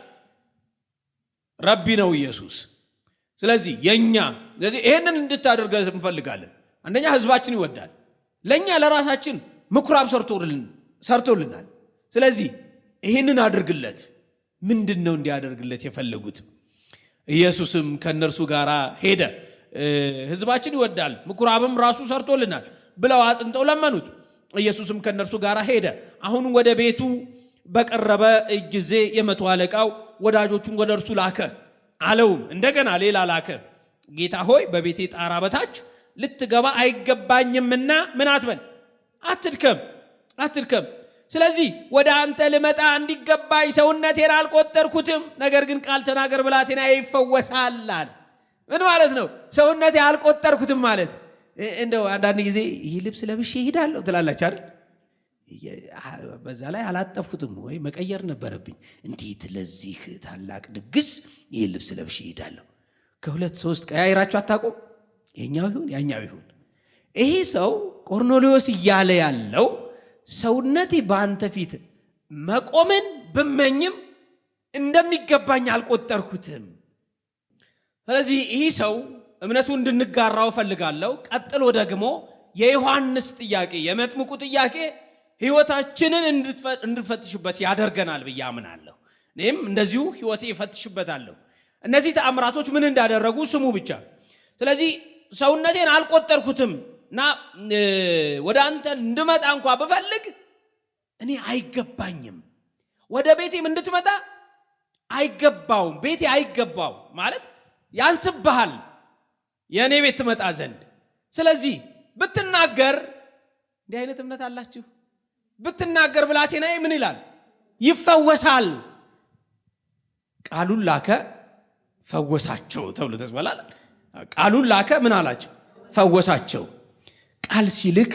ረቢ ነው ኢየሱስ። ስለዚህ የኛ ስለዚህ ይሄንን እንድታደርገው እንፈልጋለን። አንደኛ ሕዝባችን ይወዳል፣ ለኛ ለራሳችን ምኩራብ ሰርቶልናል። ስለዚህ ይሄንን አድርግለት። ምንድነው እንዲያደርግለት የፈለጉት? ኢየሱስም ከነርሱ ጋር ሄደ። ሕዝባችን ይወዳል፣ ምኩራብም ራሱ ሰርቶልናል ብለው አጽንተው ለመኑት። ኢየሱስም ከነርሱ ጋር ሄደ። አሁን ወደ ቤቱ በቀረበ ጊዜ የመቶ አለቃው ወዳጆቹን ወደ እርሱ ላከ። አለውም እንደገና ሌላ ላከ። ጌታ ሆይ በቤቴ ጣራ በታች ልትገባ አይገባኝምና ምን አትበል፣ አትድከም። ስለዚህ ወደ አንተ ልመጣ እንዲገባኝ ሰውነቴን አልቆጠርኩትም። ነገር ግን ቃል ተናገር ብላቴናዬ ይፈወሳል አለ። ምን ማለት ነው? ሰውነቴ አልቆጠርኩትም ማለት እንደው አንዳንድ ጊዜ ይህ ልብስ ለብሼ እሄዳለሁ ትላላችሁ አይደል? በዛ ላይ አላጠፍኩትም ወይ መቀየር ነበረብኝ። እንዴት ለዚህ ታላቅ ድግስ ይህ ልብስ ለብሼ እሄዳለሁ? ከሁለት ሶስት ቀያይራችሁ አታውቁም? የኛው ይሁን ያኛው ይሁን። ይሄ ሰው ቆርኔሌዎስ እያለ ያለው ሰውነቴ በአንተ ፊት መቆምን ብመኝም እንደሚገባኝ አልቆጠርኩትም። ስለዚህ ይህ ሰው እምነቱ እንድንጋራው ፈልጋለሁ። ቀጥሎ ደግሞ የዮሐንስ ጥያቄ፣ የመጥምቁ ጥያቄ ህይወታችንን እንድፈትሽበት ያደርገናል ብዬ አምናለሁ። እኔም እንደዚሁ ህይወቴ ይፈትሽበታለሁ። እነዚህ ተአምራቶች ምን እንዳደረጉ ስሙ ብቻ። ስለዚህ ሰውነቴን አልቆጠርኩትም እና ወደ አንተ እንድመጣ እንኳ ብፈልግ እኔ አይገባኝም። ወደ ቤቴም እንድትመጣ አይገባውም። ቤቴ አይገባው ማለት ያንስብሃል የእኔ ቤት ትመጣ ዘንድ። ስለዚህ ብትናገር፣ እንዲህ አይነት እምነት አላችሁ? ብትናገር ብላቴናዬ ምን ይላል? ይፈወሳል። ቃሉን ላከ ፈወሳቸው ተብሎ ተጽፏል። ቃሉን ላከ ምን አላቸው? ፈወሳቸው። ቃል ሲልክ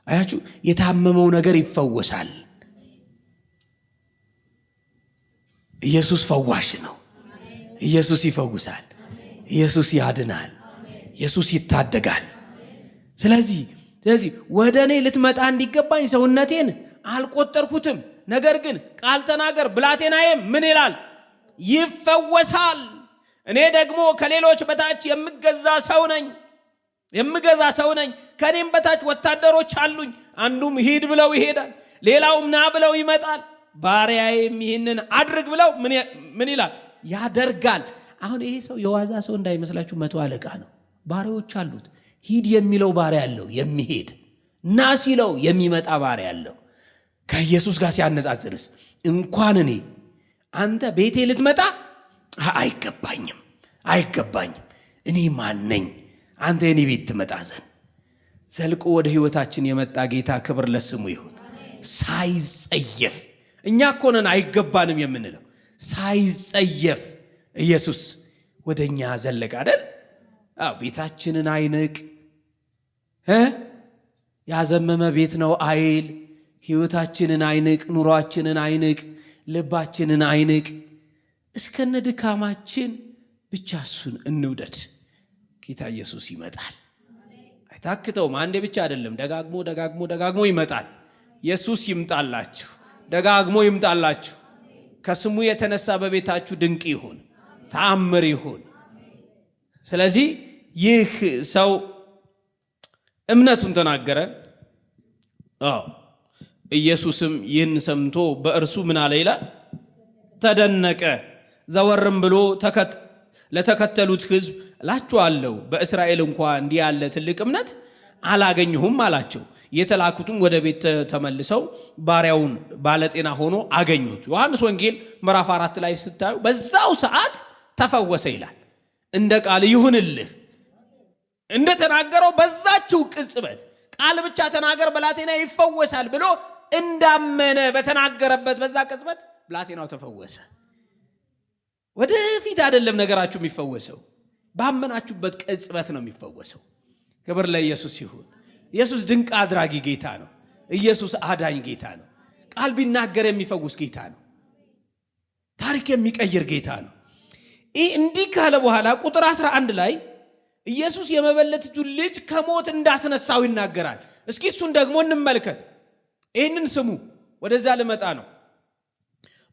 አያችሁ የታመመው ነገር ይፈወሳል። ኢየሱስ ፈዋሽ ነው። ኢየሱስ ይፈውሳል። ኢየሱስ ያድናል። ኢየሱስ ይታደጋል። ስለዚህ ወደ እኔ ልትመጣ እንዲገባኝ ሰውነቴን አልቆጠርኩትም። ነገር ግን ቃል ተናገር ብላቴናዬም ምን ይላል? ይፈወሳል። እኔ ደግሞ ከሌሎች በታች የምገዛ ሰው ነኝ። ከኔም በታች ወታደሮች አሉኝ። አንዱም ሂድ ብለው ይሄዳል፣ ሌላውም ና ብለው ይመጣል። ባሪያዬም ይህንን አድርግ ብለው ምን ይላል? ያደርጋል። አሁን ይሄ ሰው የዋዛ ሰው እንዳይመስላችሁ፣ መቶ አለቃ ነው። ባሪያዎች አሉት። ሂድ የሚለው ባሪያ አለው፣ የሚሄድ ና ሲለው የሚመጣ ባሪያ አለው። ከኢየሱስ ጋር ሲያነጻጽርስ እንኳን እኔ አንተ ቤቴ ልትመጣ አይገባኝም። እኔ ማን ነኝ አንተ የኔ ቤት ትመጣ ዘንድ? ዘልቆ ወደ ህይወታችን የመጣ ጌታ ክብር ለስሙ ይሁን። ሳይጸየፍ፣ እኛ እኮ ነን አይገባንም የምንለው። ሳይጸየፍ ኢየሱስ ወደኛ ዘለቀ አይደል? ቤታችንን አይንቅ፣ ያዘመመ ቤት ነው አይል። ህይወታችንን አይንቅ፣ ኑሯችንን አይንቅ፣ ልባችንን አይንቅ። እስከነ ድካማችን ብቻ እሱን እንውደድ። ጌታ ኢየሱስ ይመጣል፣ አይታክተውም። አንዴ ብቻ አይደለም፣ ደጋግሞ ይመጣል። ኢየሱስ ይምጣላችሁ፣ ደጋግሞ ይምጣላችሁ። ከስሙ የተነሳ በቤታችሁ ድንቅ ይሁን፣ ተአምር ይሁን። ስለዚህ ይህ ሰው እምነቱን ተናገረ። ኢየሱስም ይህን ሰምቶ በእርሱ ምን አለ ይላል? ተደነቀ። ዘወርም ብሎ ለተከተሉት ሕዝብ እላችኋለሁ በእስራኤል እንኳ እንዲህ ያለ ትልቅ እምነት አላገኘሁም አላቸው። የተላኩትም ወደ ቤት ተመልሰው ባሪያውን ባለጤና ሆኖ አገኙት። ዮሐንስ ወንጌል ምዕራፍ 4 ላይ ስታዩ በዛው ሰዓት ተፈወሰ ይላል። እንደ ቃል ይሁንልህ እንደተናገረው በዛችው ቅጽበት ቃል ብቻ ተናገር ብላቴና ይፈወሳል ብሎ እንዳመነ በተናገረበት በዛ ቅጽበት ብላቴናው ተፈወሰ። ወደፊት አይደለም ነገራችሁ የሚፈወሰው፣ ባመናችሁበት ቅጽበት ነው የሚፈወሰው። ክብር ለኢየሱስ ይሁን። ኢየሱስ ድንቅ አድራጊ ጌታ ነው። ኢየሱስ አዳኝ ጌታ ነው። ቃል ቢናገር የሚፈውስ ጌታ ነው። ታሪክ የሚቀይር ጌታ ነው። ይህ እንዲህ ካለ በኋላ ቁጥር 11 ላይ ኢየሱስ የመበለቲቱን ልጅ ከሞት እንዳስነሳው ይናገራል። እስኪ እሱን ደግሞ እንመልከት። ይህንን ስሙ። ወደዛ ልመጣ ነው።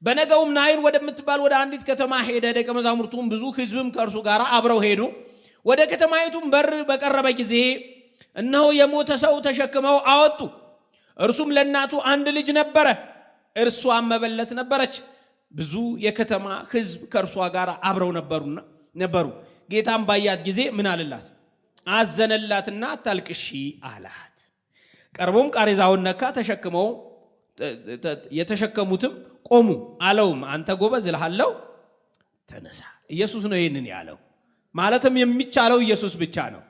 በነገውም ናይን ወደምትባል ወደ አንዲት ከተማ ሄደ። ደቀ መዛሙርቱም ብዙ ሕዝብም ከእርሱ ጋር አብረው ሄዱ። ወደ ከተማይቱም በር በቀረበ ጊዜ እነሆ የሞተ ሰው ተሸክመው አወጡ። እርሱም ለእናቱ አንድ ልጅ ነበረ፣ እርሷም መበለት ነበረች። ብዙ የከተማ ሕዝብ ከእርሷ ጋር አብረው ነበሩ። ጌታም ባያት ጊዜ ምን አለላት? አዘነላትና አታልቅሺ አላት። ቀርቦም ቃሬዛውን ነካ፣ ተሸክመው የተሸከሙትም ቆሙ። አለውም አንተ ጎበዝ እልሃለሁ ተነሳ። ኢየሱስ ነው ይሄንን ያለው። ማለትም የሚቻለው ኢየሱስ ብቻ ነው።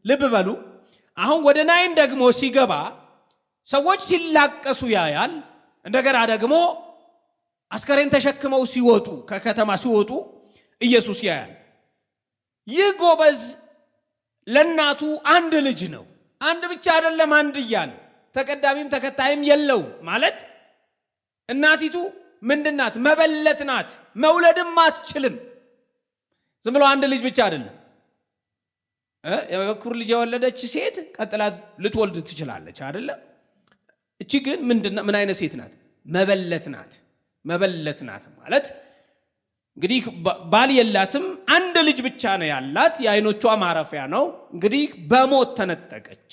ልብ በሉ። አሁን ወደ ናይን ደግሞ ሲገባ ሰዎች ሲላቀሱ ያያል። እንደገና ደግሞ አስከሬን ተሸክመው ሲወጡ ከከተማ ሲወጡ ኢየሱስ ያያል። ይህ ጎበዝ ለናቱ አንድ ልጅ ነው። አንድ ብቻ አይደለም፣ አንድያ ነው። ተቀዳሚም ተከታይም የለው ማለት እናቲቱ ምንድናት? መበለት ናት። መውለድም አትችልም። ዝም ብሎ አንድ ልጅ ብቻ አይደለም። የበኩር ልጅ የወለደች ሴት ቀጥላ ልትወልድ ትችላለች አይደለም? እቺ ግን ምን አይነት ሴት ናት? መበለት ናት። መበለት ናት ማለት እንግዲህ ባል የላትም፣ አንድ ልጅ ብቻ ነው ያላት። የዓይኖቿ ማረፊያ ነው። እንግዲህ በሞት ተነጠቀች።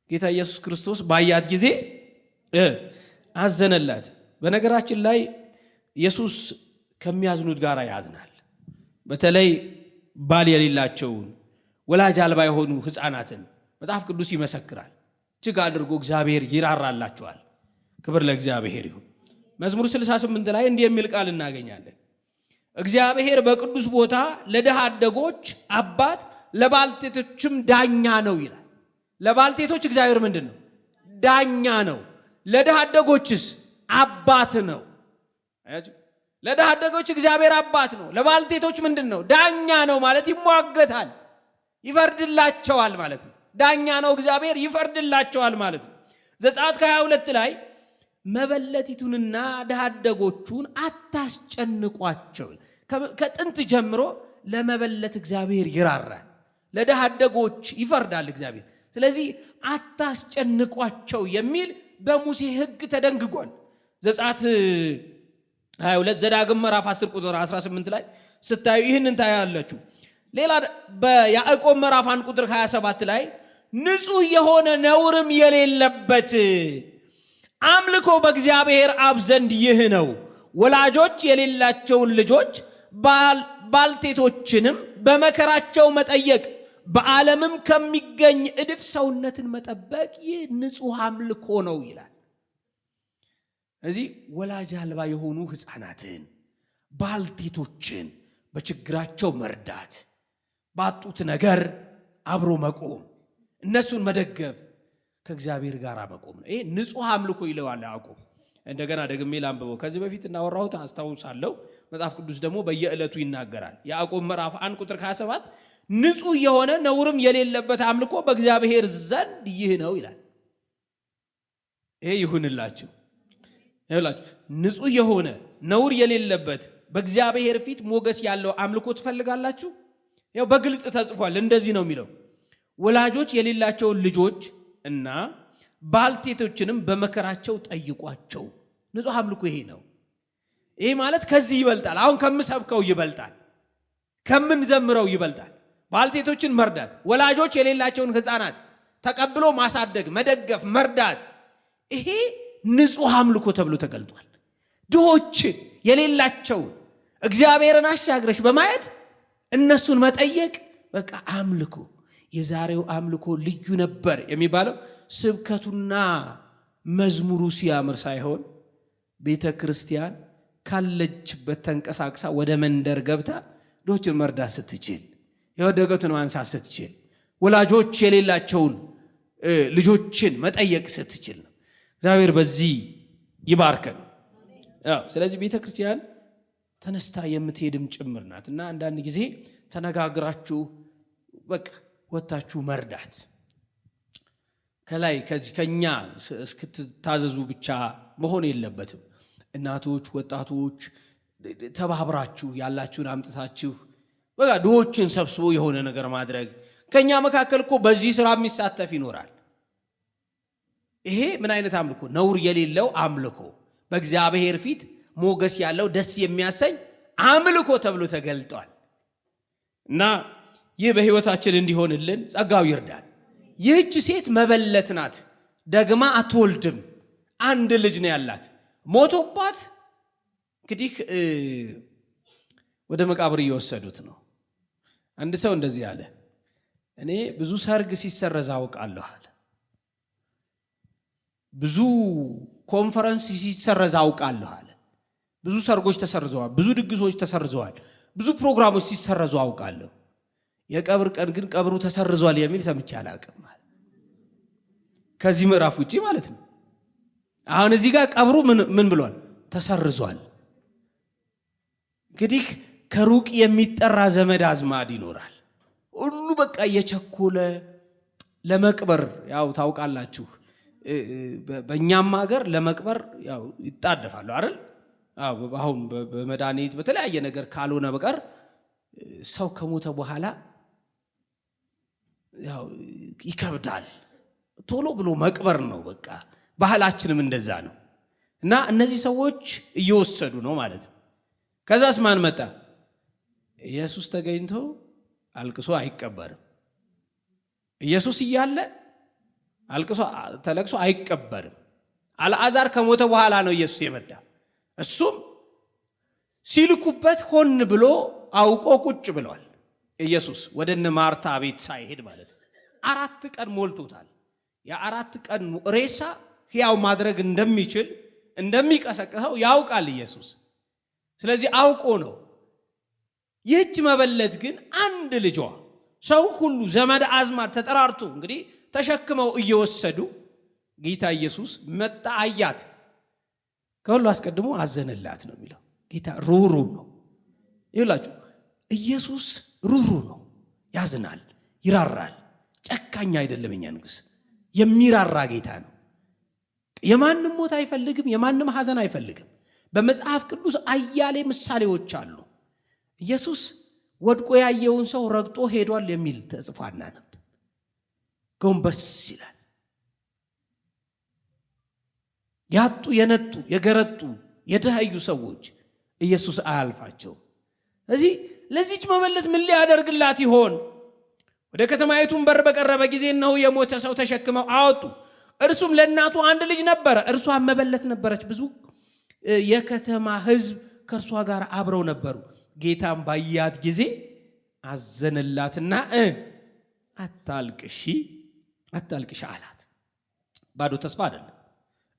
ጌታ ኢየሱስ ክርስቶስ ባያት ጊዜ አዘነላት። በነገራችን ላይ ኢየሱስ ከሚያዝኑት ጋር ያዝናል። በተለይ ባል የሌላቸውን ወላጅ አልባ የሆኑ ሕፃናትን መጽሐፍ ቅዱስ ይመሰክራል። እጅግ አድርጎ እግዚአብሔር ይራራላቸዋል። ክብር ለእግዚአብሔር ይሁን። መዝሙር 68 ላይ እንዲህ የሚል ቃል እናገኛለን። እግዚአብሔር በቅዱስ ቦታ ለድሃ አደጎች አባት ለባልቴቶችም ዳኛ ነው ይላል። ለባልቴቶች እግዚአብሔር ምንድን ነው? ዳኛ ነው። ለድሃ አደጎችስ አባት ነው። ለድሃ አደጎች እግዚአብሔር አባት ነው። ለባልቴቶች ምንድን ነው? ዳኛ ነው ማለት ይሟገታል፣ ይፈርድላቸዋል ማለት ነው። ዳኛ ነው እግዚአብሔር፣ ይፈርድላቸዋል ማለት ነው። ዘጸአት 22 ላይ መበለቲቱንና ድሃ አደጎቹን አታስጨንቋቸው። ከጥንት ጀምሮ ለመበለት እግዚአብሔር ይራራል፣ ለድሃ አደጎች ይፈርዳል እግዚአብሔር። ስለዚህ አታስጨንቋቸው የሚል በሙሴ ሕግ ተደንግጓል። ዘጸአት 22 ዘዳግም ምዕራፍ 10 ቁጥር 18 ላይ ስታዩ ይህንን ታያላችሁ። ሌላ በያዕቆብ ምዕራፍ 1 ቁጥር 27 ላይ ንጹሕ የሆነ ነውርም የሌለበት አምልኮ በእግዚአብሔር አብ ዘንድ ይህ ነው፣ ወላጆች የሌላቸውን ልጆች ባልቴቶችንም በመከራቸው መጠየቅ፣ በዓለምም ከሚገኝ እድፍ ሰውነትን መጠበቅ፣ ይህ ንጹሕ አምልኮ ነው ይላል። እዚህ ወላጅ አልባ የሆኑ ሕፃናትን ባልቴቶችን በችግራቸው መርዳት፣ ባጡት ነገር አብሮ መቆም፣ እነሱን መደገፍ ከእግዚአብሔር ጋር መቆም ነው። ይሄ ንጹሕ አምልኮ ይለዋል ያዕቆብ። እንደገና ደግሜ ላንብበው። ከዚህ በፊት እናወራሁት አስታውሳለሁ። መጽሐፍ ቅዱስ ደግሞ በየዕለቱ ይናገራል። ያዕቆብ ምዕራፍ 1 ቁጥር 27 ንጹሕ የሆነ ነውርም የሌለበት አምልኮ በእግዚአብሔር ዘንድ ይህ ነው ይላል። ይሄ ይሁንላችሁ። ንጹሕ የሆነ ነውር የሌለበት በእግዚአብሔር ፊት ሞገስ ያለው አምልኮ ትፈልጋላችሁ? ያው በግልጽ ተጽፏል። እንደዚህ ነው የሚለው፣ ወላጆች የሌላቸውን ልጆች እና ባልቴቶችንም በመከራቸው ጠይቋቸው። ንጹሕ አምልኮ ይሄ ነው። ይሄ ማለት ከዚህ ይበልጣል። አሁን ከምሰብከው ይበልጣል፣ ከምንዘምረው ይበልጣል። ባልቴቶችን መርዳት፣ ወላጆች የሌላቸውን ሕፃናት ተቀብሎ ማሳደግ፣ መደገፍ፣ መርዳት፣ ይሄ ንጹሕ አምልኮ ተብሎ ተገልጧል። ድሆችን የሌላቸውን እግዚአብሔርን አሻግረሽ በማየት እነሱን መጠየቅ በቃ አምልኮ። የዛሬው አምልኮ ልዩ ነበር የሚባለው ስብከቱና መዝሙሩ ሲያምር ሳይሆን ቤተ ክርስቲያን ካለችበት ተንቀሳቅሳ ወደ መንደር ገብታ ድሆችን መርዳት ስትችል፣ የወደቁትን ማንሳት ስትችል፣ ወላጆች የሌላቸውን ልጆችን መጠየቅ ስትችል ነው። እግዚአብሔር በዚህ ይባርከን። ስለዚህ ቤተ ክርስቲያን ተነስታ የምትሄድም ጭምር ናት እና አንዳንድ ጊዜ ተነጋግራችሁ በቃ ወታችሁ መርዳት ከላይ ከኛ እስክትታዘዙ ብቻ መሆን የለበትም። እናቶች፣ ወጣቶች ተባብራችሁ ያላችሁን አምጥታችሁ በቃ ድሆችን ሰብስቦ የሆነ ነገር ማድረግ። ከኛ መካከል እኮ በዚህ ስራ የሚሳተፍ ይኖራል። ይሄ ምን አይነት አምልኮ? ነውር የሌለው አምልኮ፣ በእግዚአብሔር ፊት ሞገስ ያለው ደስ የሚያሰኝ አምልኮ ተብሎ ተገልጧል እና ይህ በሕይወታችን እንዲሆንልን ጸጋው ይርዳል። ይህች ሴት መበለት ናት፣ ደግማ አትወልድም። አንድ ልጅ ነው ያላት፣ ሞቶባት እንግዲህ ወደ መቃብር እየወሰዱት ነው። አንድ ሰው እንደዚህ አለ፣ እኔ ብዙ ሰርግ ሲሰረዝ አውቃለሁ አለ። ብዙ ኮንፈረንስ ሲሰረዝ አውቃለሁ አለ። ብዙ ሰርጎች ተሰርዘዋል፣ ብዙ ድግሶች ተሰርዘዋል፣ ብዙ ፕሮግራሞች ሲሰረዙ አውቃለሁ። የቀብር ቀን ግን ቀብሩ ተሰርዟል የሚል ሰምቼ አላውቅም ማለት ከዚህ ምዕራፍ ውጪ ማለት ነው። አሁን እዚህ ጋር ቀብሩ ምን ብሏል? ተሰርዟል። እንግዲህ ከሩቅ የሚጠራ ዘመድ አዝማድ ይኖራል። ሁሉ በቃ እየቸኮለ ለመቅበር ያው ታውቃላችሁ፣ በእኛም ሀገር ለመቅበር ያው ይጣደፋሉ አይደል? አሁን በመድኃኒት በተለያየ ነገር ካልሆነ በቀር ሰው ከሞተ በኋላ ያው ይከብዳል። ቶሎ ብሎ መቅበር ነው በቃ ባህላችንም እንደዛ ነው። እና እነዚህ ሰዎች እየወሰዱ ነው ማለት ነው። ከዛስ ማን መጣ? ኢየሱስ ተገኝቶ አልቅሶ አይቀበርም። ኢየሱስ እያለ አልቅሶ ተለቅሶ አይቀበርም። አልዓዛር ከሞተ በኋላ ነው ኢየሱስ የመጣ። እሱም ሲልኩበት ሆን ብሎ አውቆ ቁጭ ብሏል። ኢየሱስ ወደነ ማርታ ቤት ሳይሄድ ማለት 4 ቀን ሞልቶታል። የ4 ቀን ሬሳ ሕያው ማድረግ እንደሚችል እንደሚቀሰቅሰው ያውቃል ኢየሱስ። ስለዚህ አውቆ ነው። ይህች መበለት ግን አንድ ልጇ ሰው ሁሉ ዘመድ አዝማድ ተጠራርቶ እንግዲህ ተሸክመው እየወሰዱ ጌታ ኢየሱስ መጣ፣ አያት። ከሁሉ አስቀድሞ አዘነላት ነው የሚለው። ጌታ ሩሩ ነው። ይላችሁ ኢየሱስ ሩሩ ነው። ያዝናል፣ ይራራል። ጨካኝ አይደለም። የኛ ንጉሥ የሚራራ ጌታ ነው። የማንም ሞት አይፈልግም፣ የማንም ሐዘን አይፈልግም። በመጽሐፍ ቅዱስ አያሌ ምሳሌዎች አሉ። ኢየሱስ ወድቆ ያየውን ሰው ረግጦ ሄዷል የሚል ተጽፎ አናነብ። ጎንበስ ይላል። ያጡ የነጡ የገረጡ የደሃዩ ሰዎች ኢየሱስ አያልፋቸው። እዚህ ለዚህች መበለት ምን ሊያደርግላት ይሆን? ወደ ከተማይቱም በር በቀረበ ጊዜ እነሆ የሞተ ሰው ተሸክመው አወጡ። እርሱም ለእናቱ አንድ ልጅ ነበረ፣ እርሷም መበለት ነበረች። ብዙ የከተማ ሕዝብ ከእርሷ ጋር አብረው ነበሩ። ጌታም ባያት ጊዜ አዘነላትና አታልቅሺ አላት። ባዶ ተስፋ አይደለም።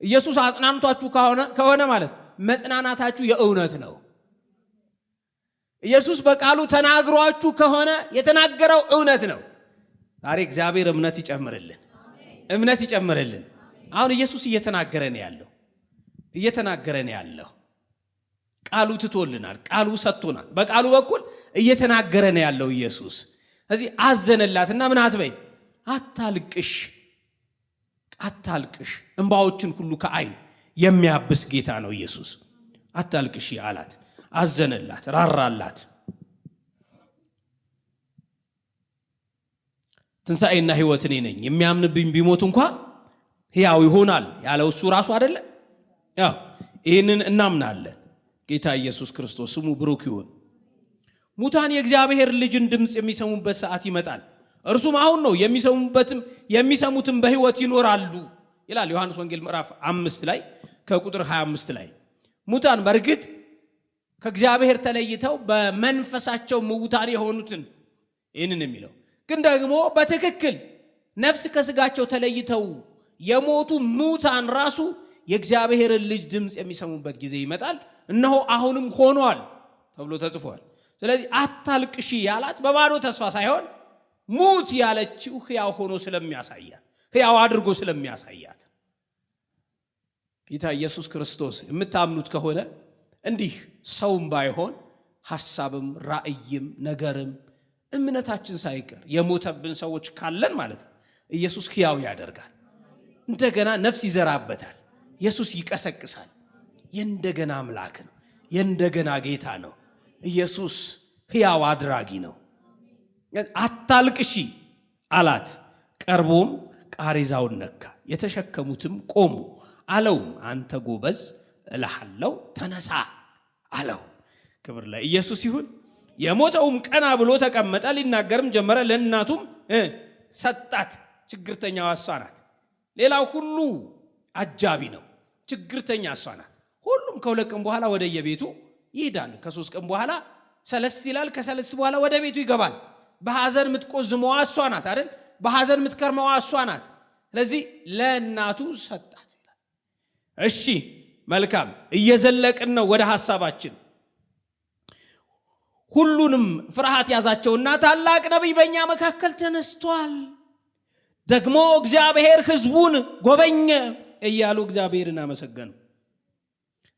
ኢየሱስ አጽናንቷችሁ ከሆነ ማለት መጽናናታችሁ የእውነት ነው። ኢየሱስ በቃሉ ተናግሯችሁ ከሆነ የተናገረው እውነት ነው። ዛሬ እግዚአብሔር እምነት ይጨምርልን። አሁን ኢየሱስ እየተናገረ ነው ያለው። ቃሉ ትቶልናል፣ ቃሉ ሰጥቶናል። በቃሉ በኩል እየተናገረ ነው ያለው ኢየሱስ። ስለዚህ አዘነላትና ምን አትበይ፣ አታልቅሽ። እንባዎችን ሁሉ ከዓይን የሚያብስ ጌታ ነው ኢየሱስ። አታልቅሽ አላት። አዘነላት፣ ራራላት። ትንሣኤና ሕይወት እኔ ነኝ፣ የሚያምንብኝ ቢሞት እንኳ ሕያው ይሆናል ያለው እሱ ራሱ አይደለ? ያው ይህንን እናምናለን። ጌታ ኢየሱስ ክርስቶስ ስሙ ብሩክ ይሁን። ሙታን የእግዚአብሔር ልጅን ድምፅ የሚሰሙበት ሰዓት ይመጣል፣ እርሱም አሁን ነው፣ የሚሰሙትም በሕይወት ይኖራሉ ይላል ዮሐንስ ወንጌል ምዕራፍ 5 ላይ ከቁጥር 25 ላይ። ሙታን በእርግጥ ከእግዚአብሔር ተለይተው በመንፈሳቸው ምውታን የሆኑትን ይህንን የሚለው ግን ደግሞ በትክክል ነፍስ ከስጋቸው ተለይተው የሞቱ ሙታን ራሱ የእግዚአብሔርን ልጅ ድምፅ የሚሰሙበት ጊዜ ይመጣል፣ እነሆ አሁንም ሆኗል ተብሎ ተጽፏል። ስለዚህ አታልቅሺ ያላት በባዶ ተስፋ ሳይሆን ሙት ያለችው ሕያው ሆኖ ስለሚያሳያት፣ ሕያው አድርጎ ስለሚያሳያት። ጌታ ኢየሱስ ክርስቶስ የምታምኑት ከሆነ እንዲህ ሰውም ባይሆን ሐሳብም ራእይም ነገርም እምነታችን ሳይቀር የሞተብን ሰዎች ካለን ማለት ነው ኢየሱስ ሕያው ያደርጋል። እንደገና ነፍስ ይዘራበታል። ኢየሱስ ይቀሰቅሳል። የእንደገና አምላክ ነው። የእንደገና ጌታ ነው። ኢየሱስ ሕያው አድራጊ ነው። አታልቅሺ አላት። ቀርቦም ቃሬዛውን ነካ፣ የተሸከሙትም ቆሙ። አለውም አንተ ጎበዝ እልሃለሁ ተነሳ አለው። ክብር ለኢየሱስ ይሁን። የሞተውም ቀና ብሎ ተቀመጠ፣ ሊናገርም ጀመረ። ለእናቱም ሰጣት። ችግርተኛዋ እሷ ናት። ሌላው ሁሉ አጃቢ ነው። ችግርተኛ እሷ ናት። ሁሉም ከ2 ቀን በኋላ ወደ የቤቱ ይሄዳል። ከ3 ቀን በኋላ ሰለስት ይላል። ከሰለስት በኋላ ወደ ቤቱ ይገባል። በሐዘን የምትቆዝመዋ እሷ ናት አይደል? በሐዘን የምትከርመዋ እሷ ናት። ስለዚህ ለእናቱ ሰጣት ይላል። እሺ መልካም እየዘለቅን ነው ወደ ሐሳባችን። ሁሉንም ፍርሃት ያዛቸውና ታላቅ ነቢይ በእኛ መካከል ተነስቷል፣ ደግሞ እግዚአብሔር ሕዝቡን ጎበኘ እያሉ እግዚአብሔርን አመሰገኑ።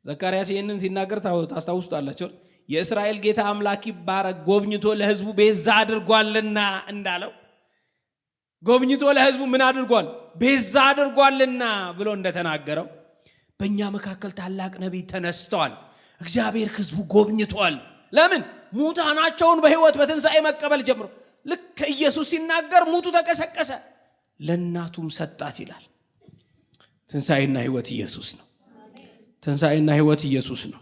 ዘካርያስ ይህንን ሲናገር ታስታውሱታላችሁ። የእስራኤል ጌታ አምላክ ይባረክ ጎብኝቶ ለሕዝቡ ቤዛ አድርጓልና እንዳለው ጎብኝቶ ለሕዝቡ ምን አድርጓል? ቤዛ አድርጓልና ብሎ እንደተናገረው በእኛ መካከል ታላቅ ነቢይ ተነስቷል፣ እግዚአብሔር ሕዝቡ ጎብኝቷል። ለምን? ሙታናቸውን በሕይወት በትንሣኤ መቀበል ጀምሮ ልክ ኢየሱስ ሲናገር ሙቱ ተቀሰቀሰ፣ ለእናቱም ሰጣት ይላል። ትንሣኤና ሕይወት ኢየሱስ ነው። ትንሣኤና ሕይወት ኢየሱስ ነው።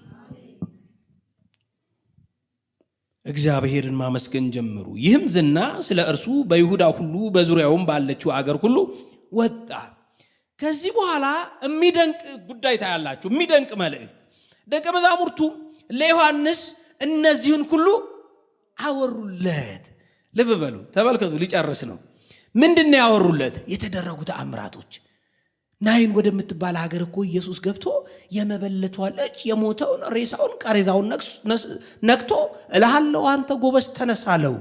እግዚአብሔርን ማመስገን ጀምሩ። ይህም ዝና ስለ እርሱ በይሁዳ ሁሉ በዙሪያውም ባለችው አገር ሁሉ ወጣ። ከዚህ በኋላ የሚደንቅ ጉዳይ ታያላችሁ። የሚደንቅ መልእክት። ደቀ መዛሙርቱ ለዮሐንስ እነዚህን ሁሉ አወሩለት። ልብ በሉ ተመልከቱ፣ ሊጨርስ ነው። ምንድነው ያወሩለት? የተደረጉ ተአምራቶች። ናይን ወደምትባል ሀገር እኮ ኢየሱስ ገብቶ የመበለቷ ልጅ የሞተውን ሬሳውን ቃሬዛውን ነክቶ እልሃለሁ አንተ ጎበዝ ተነሳለው።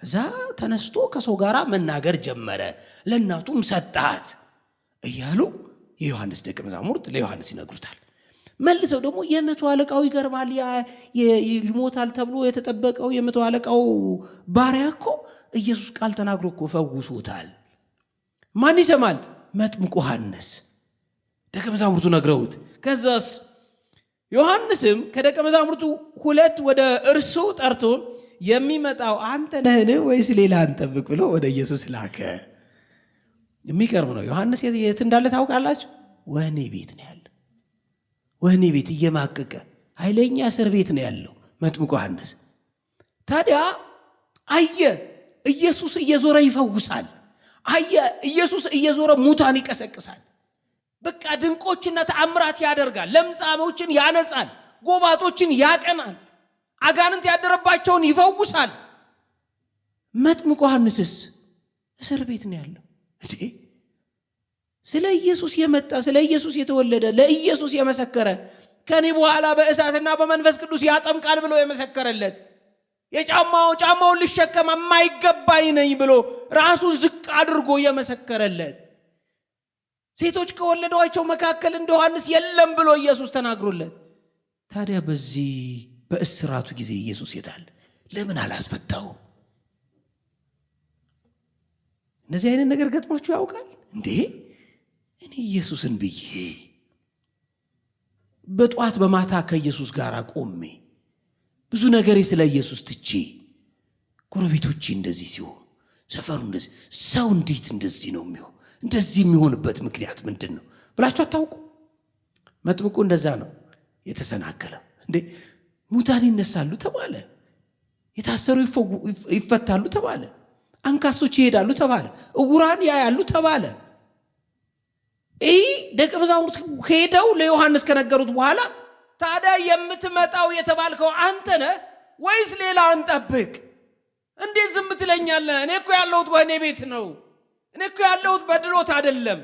እዛ ተነስቶ ከሰው ጋር መናገር ጀመረ፣ ለእናቱም ሰጣት እያሉ የዮሐንስ ደቀ መዛሙርት ለዮሐንስ ይነግሩታል። መልሰው ደግሞ የመቶ አለቃው ይገርማል፣ ይሞታል ተብሎ የተጠበቀው የመቶ አለቃው ባሪያ እኮ ኢየሱስ ቃል ተናግሮ እኮ ፈውሶታል። ማን ይሰማል? መጥምቁ ዮሐንስ። ደቀ መዛሙርቱ ነግረውት፣ ከዛስ ዮሐንስም ከደቀ መዛሙርቱ ሁለት ወደ እርሱ ጠርቶ የሚመጣው አንተ ነህን ወይስ ሌላ እንጠብቅ ብሎ ወደ ኢየሱስ ላከ። የሚገርም ነው። ዮሐንስ የት እንዳለ ታውቃላችሁ? ወህኒ ቤት ነው ያለው። ወህኒ ቤት እየማቀቀ ኃይለኛ እስር ቤት ነው ያለው መጥምቁ ዮሐንስ። ታዲያ አየ ኢየሱስ እየዞረ ይፈውሳል። አየ ኢየሱስ እየዞረ ሙታን ይቀሰቅሳል። በቃ ድንቆችና ተአምራት ያደርጋል። ለምጻሞችን ያነጻል፣ ጎባጦችን ያቀናል፣ አጋንንት ያደረባቸውን ይፈውሳል። መጥምቁ ዮሐንስስ እስር ቤት ነው ያለው። እንዴ ስለ ኢየሱስ የመጣ ስለ ኢየሱስ የተወለደ ለኢየሱስ የመሰከረ ከኔ በኋላ በእሳትና በመንፈስ ቅዱስ ያጠምቃል ብሎ የመሰከረለት ጫማውን ልሸከም የማይገባኝ ነኝ ብሎ ራሱን ዝቅ አድርጎ የመሰከረለት ሴቶች ከወለዷቸው መካከል እንደ ዮሐንስ የለም ብሎ ኢየሱስ ተናግሮለት። ታዲያ በዚህ በእስራቱ ጊዜ ኢየሱስ የታለ? ለምን አላስፈታው? እንደዚህ አይነት ነገር ገጥሟችሁ ያውቃል እንዴ? እኔ ኢየሱስን ብዬ በጧት በማታ ከኢየሱስ ጋር ቆሜ ብዙ ነገሬ ስለ ኢየሱስ ትቼ ጎረቤቶቼ እንደዚህ ሲሆኑ ሰፈሩ እንደዚህ ሰው እንዴት እንደዚህ ነው የሚሆን? እንደዚህ የሚሆንበት ምክንያት ምንድን ነው ብላችሁ አታውቁ? መጥምቁ እንደዛ ነው የተሰናከለው። እንዴ ሙታን ይነሳሉ ተባለ፣ የታሰሩ ይፈታሉ ተባለ፣ አንካሶች ይሄዳሉ ተባለ፣ እውራን ያያሉ ተባለ። ደቀ መዛሙርት ሄደው ለዮሐንስ ከነገሩት በኋላ ታዲያ የምትመጣው የተባልከው አንተ ነህ ወይስ ሌላ እንጠብቅ? እንዴት ዝም ትለኛለህ? እኔ እኮ ያለሁት ወህኒ ቤት ነው። እኔ እኮ ያለሁት በድሎት አይደለም፣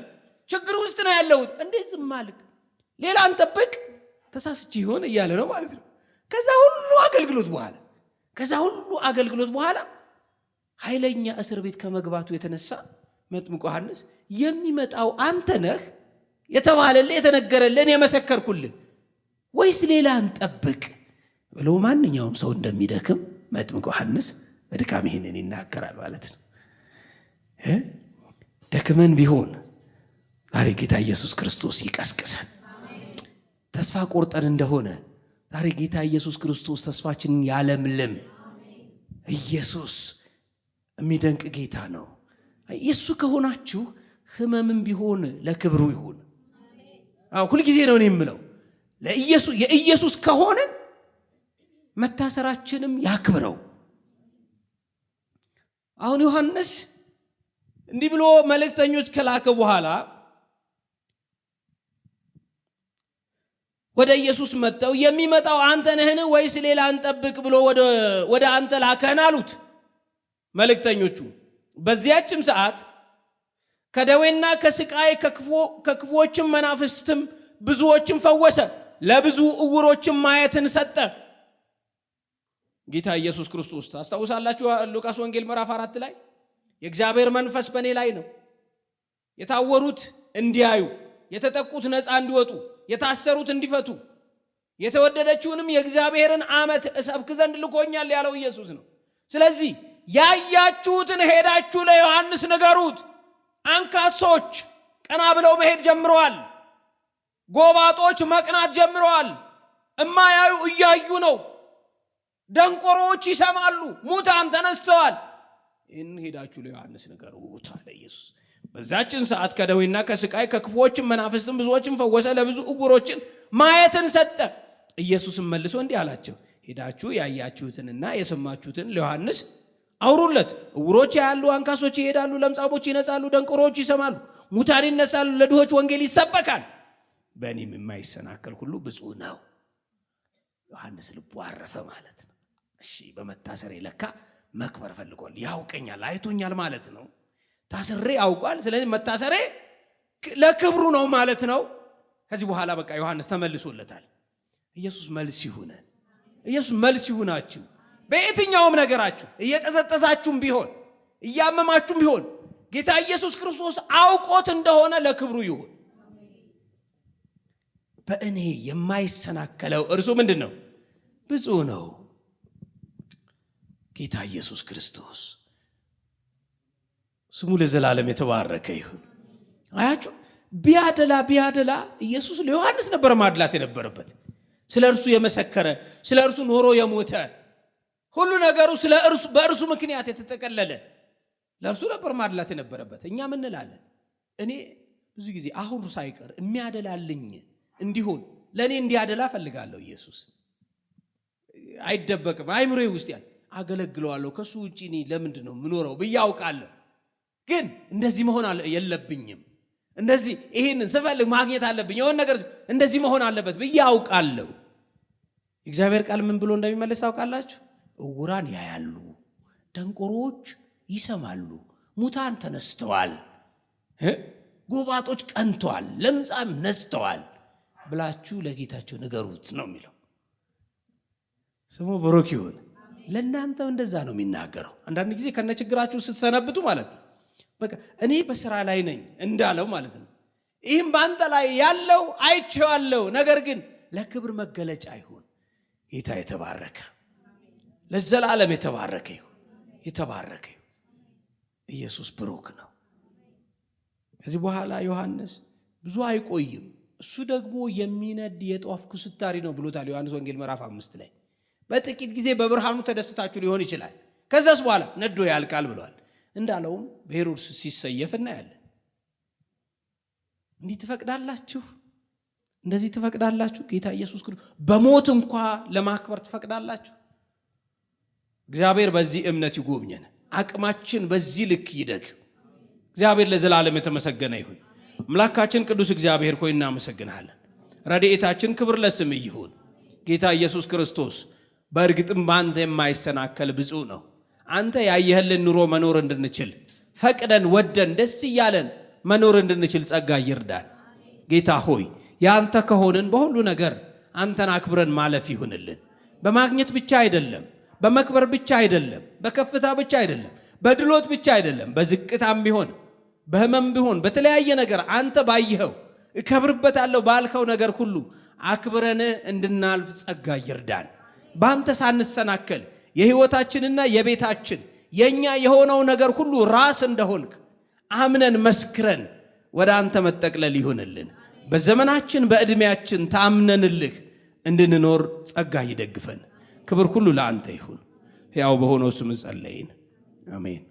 ችግር ውስጥ ነው ያለሁት። እንዴት ዝም አልክ? ሌላ እንጠብቅ? ተሳስቼ ይሆን እያለ ነው ማለት ነው። ከዛ ሁሉ አገልግሎት በኋላ ኃይለኛ እስር ቤት ከመግባቱ የተነሳ መጥምቁ ዮሐንስ የሚመጣው አንተ ነህ የተባለልህ የተነገረልን የመሰከርኩልህ ወይስ ሌላ እንጠብቅ ብሎ ማንኛውም ሰው እንደሚደክም መጥምቁ ዮሐንስ በድካም ይሄንን ይናገራል ማለት ነው። ደክመን ቢሆን ዛሬ ጌታ ኢየሱስ ክርስቶስ ይቀስቅሰን። ተስፋ ቆርጠን እንደሆነ ዛሬ ጌታ ኢየሱስ ክርስቶስ ተስፋችንን ያለምልም። ኢየሱስ የሚደንቅ ጌታ ነው። ኢየሱ ከሆናችሁ ህመምም ቢሆን ለክብሩ ይሁን። ሁልጊዜ ነው የምለው የኢየሱስ ከሆነን መታሰራችንም ያክብረው። አሁን ዮሐንስ እንዲህ ብሎ መልእክተኞች ከላከ በኋላ ወደ ኢየሱስ መጥተው የሚመጣው አንተ ነህን ወይስ ሌላ እንጠብቅ ብሎ ወደ አንተ ላከን አሉት መልእክተኞቹ። በዚያችም ሰዓት ከደዌና ከስቃይ ከክፉዎችም መናፍስትም ብዙዎችን ፈወሰ፣ ለብዙ ዕውሮችን ማየትን ሰጠ። ጌታ ኢየሱስ ክርስቶስ ታስታውሳላችሁ ሉቃስ ወንጌል ምዕራፍ 4 ላይ የእግዚአብሔር መንፈስ በእኔ ላይ ነው፣ የታወሩት እንዲያዩ፣ የተጠቁት ነፃ እንዲወጡ፣ የታሰሩት እንዲፈቱ፣ የተወደደችውንም የእግዚአብሔርን ዓመት እሰብክ ዘንድ ልኮኛል ያለው ኢየሱስ ነው። ስለዚህ ያያችሁትን ሄዳችሁ ለዮሐንስ ንገሩት። አንካሶች ቀና ብለው መሄድ ጀምረዋል። ጎባጦች መቅናት ጀምረዋል። እማያዩ እያዩ ነው። ደንቆሮች ይሰማሉ። ሙታን ተነስተዋል። ይህን ሄዳችሁ ለዮሐንስ ንገሩት አለ ኢየሱስ። በዛችን ሰዓት ከደዌና ከስቃይ ከክፉዎችም መናፍስትም ብዙዎችን ፈወሰ፣ ለብዙ ዕውሮችን ማየትን ሰጠ። ኢየሱስም መልሶ እንዲህ አላቸው፣ ሄዳችሁ ያያችሁትንና የሰማችሁትን ለዮሐንስ አውሩለት። ዕውሮች ያያሉ፣ አንካሶች ይሄዳሉ፣ ለምጻሞች ይነጻሉ፣ ደንቆሮች ይሰማሉ፣ ሙታን ይነሳሉ፣ ለድሆች ወንጌል ይሰበካል። በእኔም የማይሰናከል ሁሉ ብፁዕ ነው። ዮሐንስ ልቡ አረፈ ማለት ነው። እሺ በመታሰሬ ለካ መክበር ፈልጓል፣ ያውቀኛል፣ አይቶኛል ማለት ነው። ታስሬ ያውቋል። ስለዚህ መታሰሬ ለክብሩ ነው ማለት ነው። ከዚህ በኋላ በቃ ዮሐንስ ተመልሶለታል። ኢየሱስ መልስ ይሁነን። ኢየሱስ መልስ ይሁናችሁ። በየትኛውም ነገራችሁ እየጠዘጠዛችሁም ቢሆን እያመማችሁም ቢሆን ጌታ ኢየሱስ ክርስቶስ አውቆት እንደሆነ ለክብሩ ይሁን። በእኔ የማይሰናከለው እርሱ ምንድን ነው? ብፁዕ ነው። ጌታ ኢየሱስ ክርስቶስ ስሙ ለዘላለም የተባረከ ይሁን። አያችሁ፣ ቢያደላ ኢየሱስ ለዮሐንስ ነበር ማድላት የነበረበት። ስለ እርሱ የመሰከረ፣ ስለ እርሱ ኖሮ የሞተ፣ ሁሉ ነገሩ ስለ እርሱ በእርሱ ምክንያት የተጠቀለለ ለእርሱ ነበር ማድላት የነበረበት። እኛ ምን እንላለን? እኔ ብዙ ጊዜ አሁን ሳይቀር የሚያደላልኝ እንዲሆን ለእኔ እንዲያደላ ፈልጋለሁ። ኢየሱስ አይደበቅም። አይምሮዬ ውስጥ ያለ አገለግለዋለሁ። ከሱ ውጪ እኔ ለምንድን ነው ምኖረው ብዬ አውቃለሁ። ግን እንደዚህ መሆን የለብኝም። እንደዚህ ይሄንን ስፈልግ ማግኘት አለብኝ። የሆነ ነገር እንደዚህ መሆን አለበት ብዬ አውቃለሁ። እግዚአብሔር ቃል ምን ብሎ እንደሚመለስ ታውቃላችሁ? ዕውራን ያያሉ፣ ደንቆሮች ይሰማሉ፣ ሙታን ተነስተዋል፣ ጎባጦች ቀንተዋል፣ ለምጻም ነስተዋል ብላችሁ ለጌታቸው ንገሩት ነው የሚለው። ስሙ ብሩክ ይሁን። ለእናንተም እንደዛ ነው የሚናገረው። አንዳንድ ጊዜ ከነችግራችሁ ስትሰነብቱ ማለት ነው በቃ እኔ በስራ ላይ ነኝ እንዳለው ማለት ነው። ይህም በአንተ ላይ ያለው አይቼዋለሁ፣ ነገር ግን ለክብር መገለጫ ይሁን። ጌታ የተባረከ ለዘላለም የተባረከ ይሁን። የተባረከ ይሁን። ኢየሱስ ብሩክ ነው። ከዚህ በኋላ ዮሐንስ ብዙ አይቆይም። እሱ ደግሞ የሚነድ የጧፍ ኩስታሪ ነው ብሎታል ዮሐንስ ወንጌል ምዕራፍ 5 ላይ። በጥቂት ጊዜ በብርሃኑ ተደስታችሁ ሊሆን ይችላል፣ ከዛስ በኋላ ነዶ ያልቃል ብሏል። እንዳለውም በሄሮድስ ሲሰየፍ እናያለን። እንዲህ ትፈቅዳላችሁ? እንደዚህ ትፈቅዳላችሁ? ጌታ ኢየሱስ ክርስቶስ በሞት እንኳ ለማክበር ትፈቅዳላችሁ? እግዚአብሔር በዚህ እምነት ይጎብኘን። አቅማችን በዚህ ልክ ይደግ። እግዚአብሔር ለዘላለም የተመሰገነ ይሁን። አምላካችን ቅዱስ እግዚአብሔር ሆይ እናመሰግናለን። ረድኤታችን ክብር ለስም ይሁን። ጌታ ኢየሱስ ክርስቶስ በእርግጥም በአንተ የማይሰናከል ብፁዕ ነው። አንተ ያየህልን ኑሮ መኖር እንድንችል ፈቅደን ወደን ደስ እያለን መኖር እንድንችል ጸጋ ይርዳን። ጌታ ሆይ ያንተ ከሆንን በሁሉ ነገር አንተን አክብረን ማለፍ ይሁንልን። በማግኘት ብቻ አይደለም፣ በመክበር ብቻ አይደለም፣ በከፍታ ብቻ አይደለም፣ በድሎት ብቻ አይደለም፣ በዝቅታም ቢሆን በህመም ቢሆን በተለያየ ነገር አንተ ባየኸው እከብርበታለሁ ባልከው ነገር ሁሉ አክብረን እንድናልፍ ጸጋ ይርዳን። በአንተ ሳንሰናከል የህይወታችንና የቤታችን የኛ የሆነው ነገር ሁሉ ራስ እንደሆንክ አምነን መስክረን ወደ አንተ መጠቅለል ይሁንልን። በዘመናችን በዕድሜያችን ታምነንልህ እንድንኖር ጸጋ ይደግፈን። ክብር ሁሉ ለአንተ ይሁን። ሕያው በሆነው ስም ጸለይን፣ አሜን።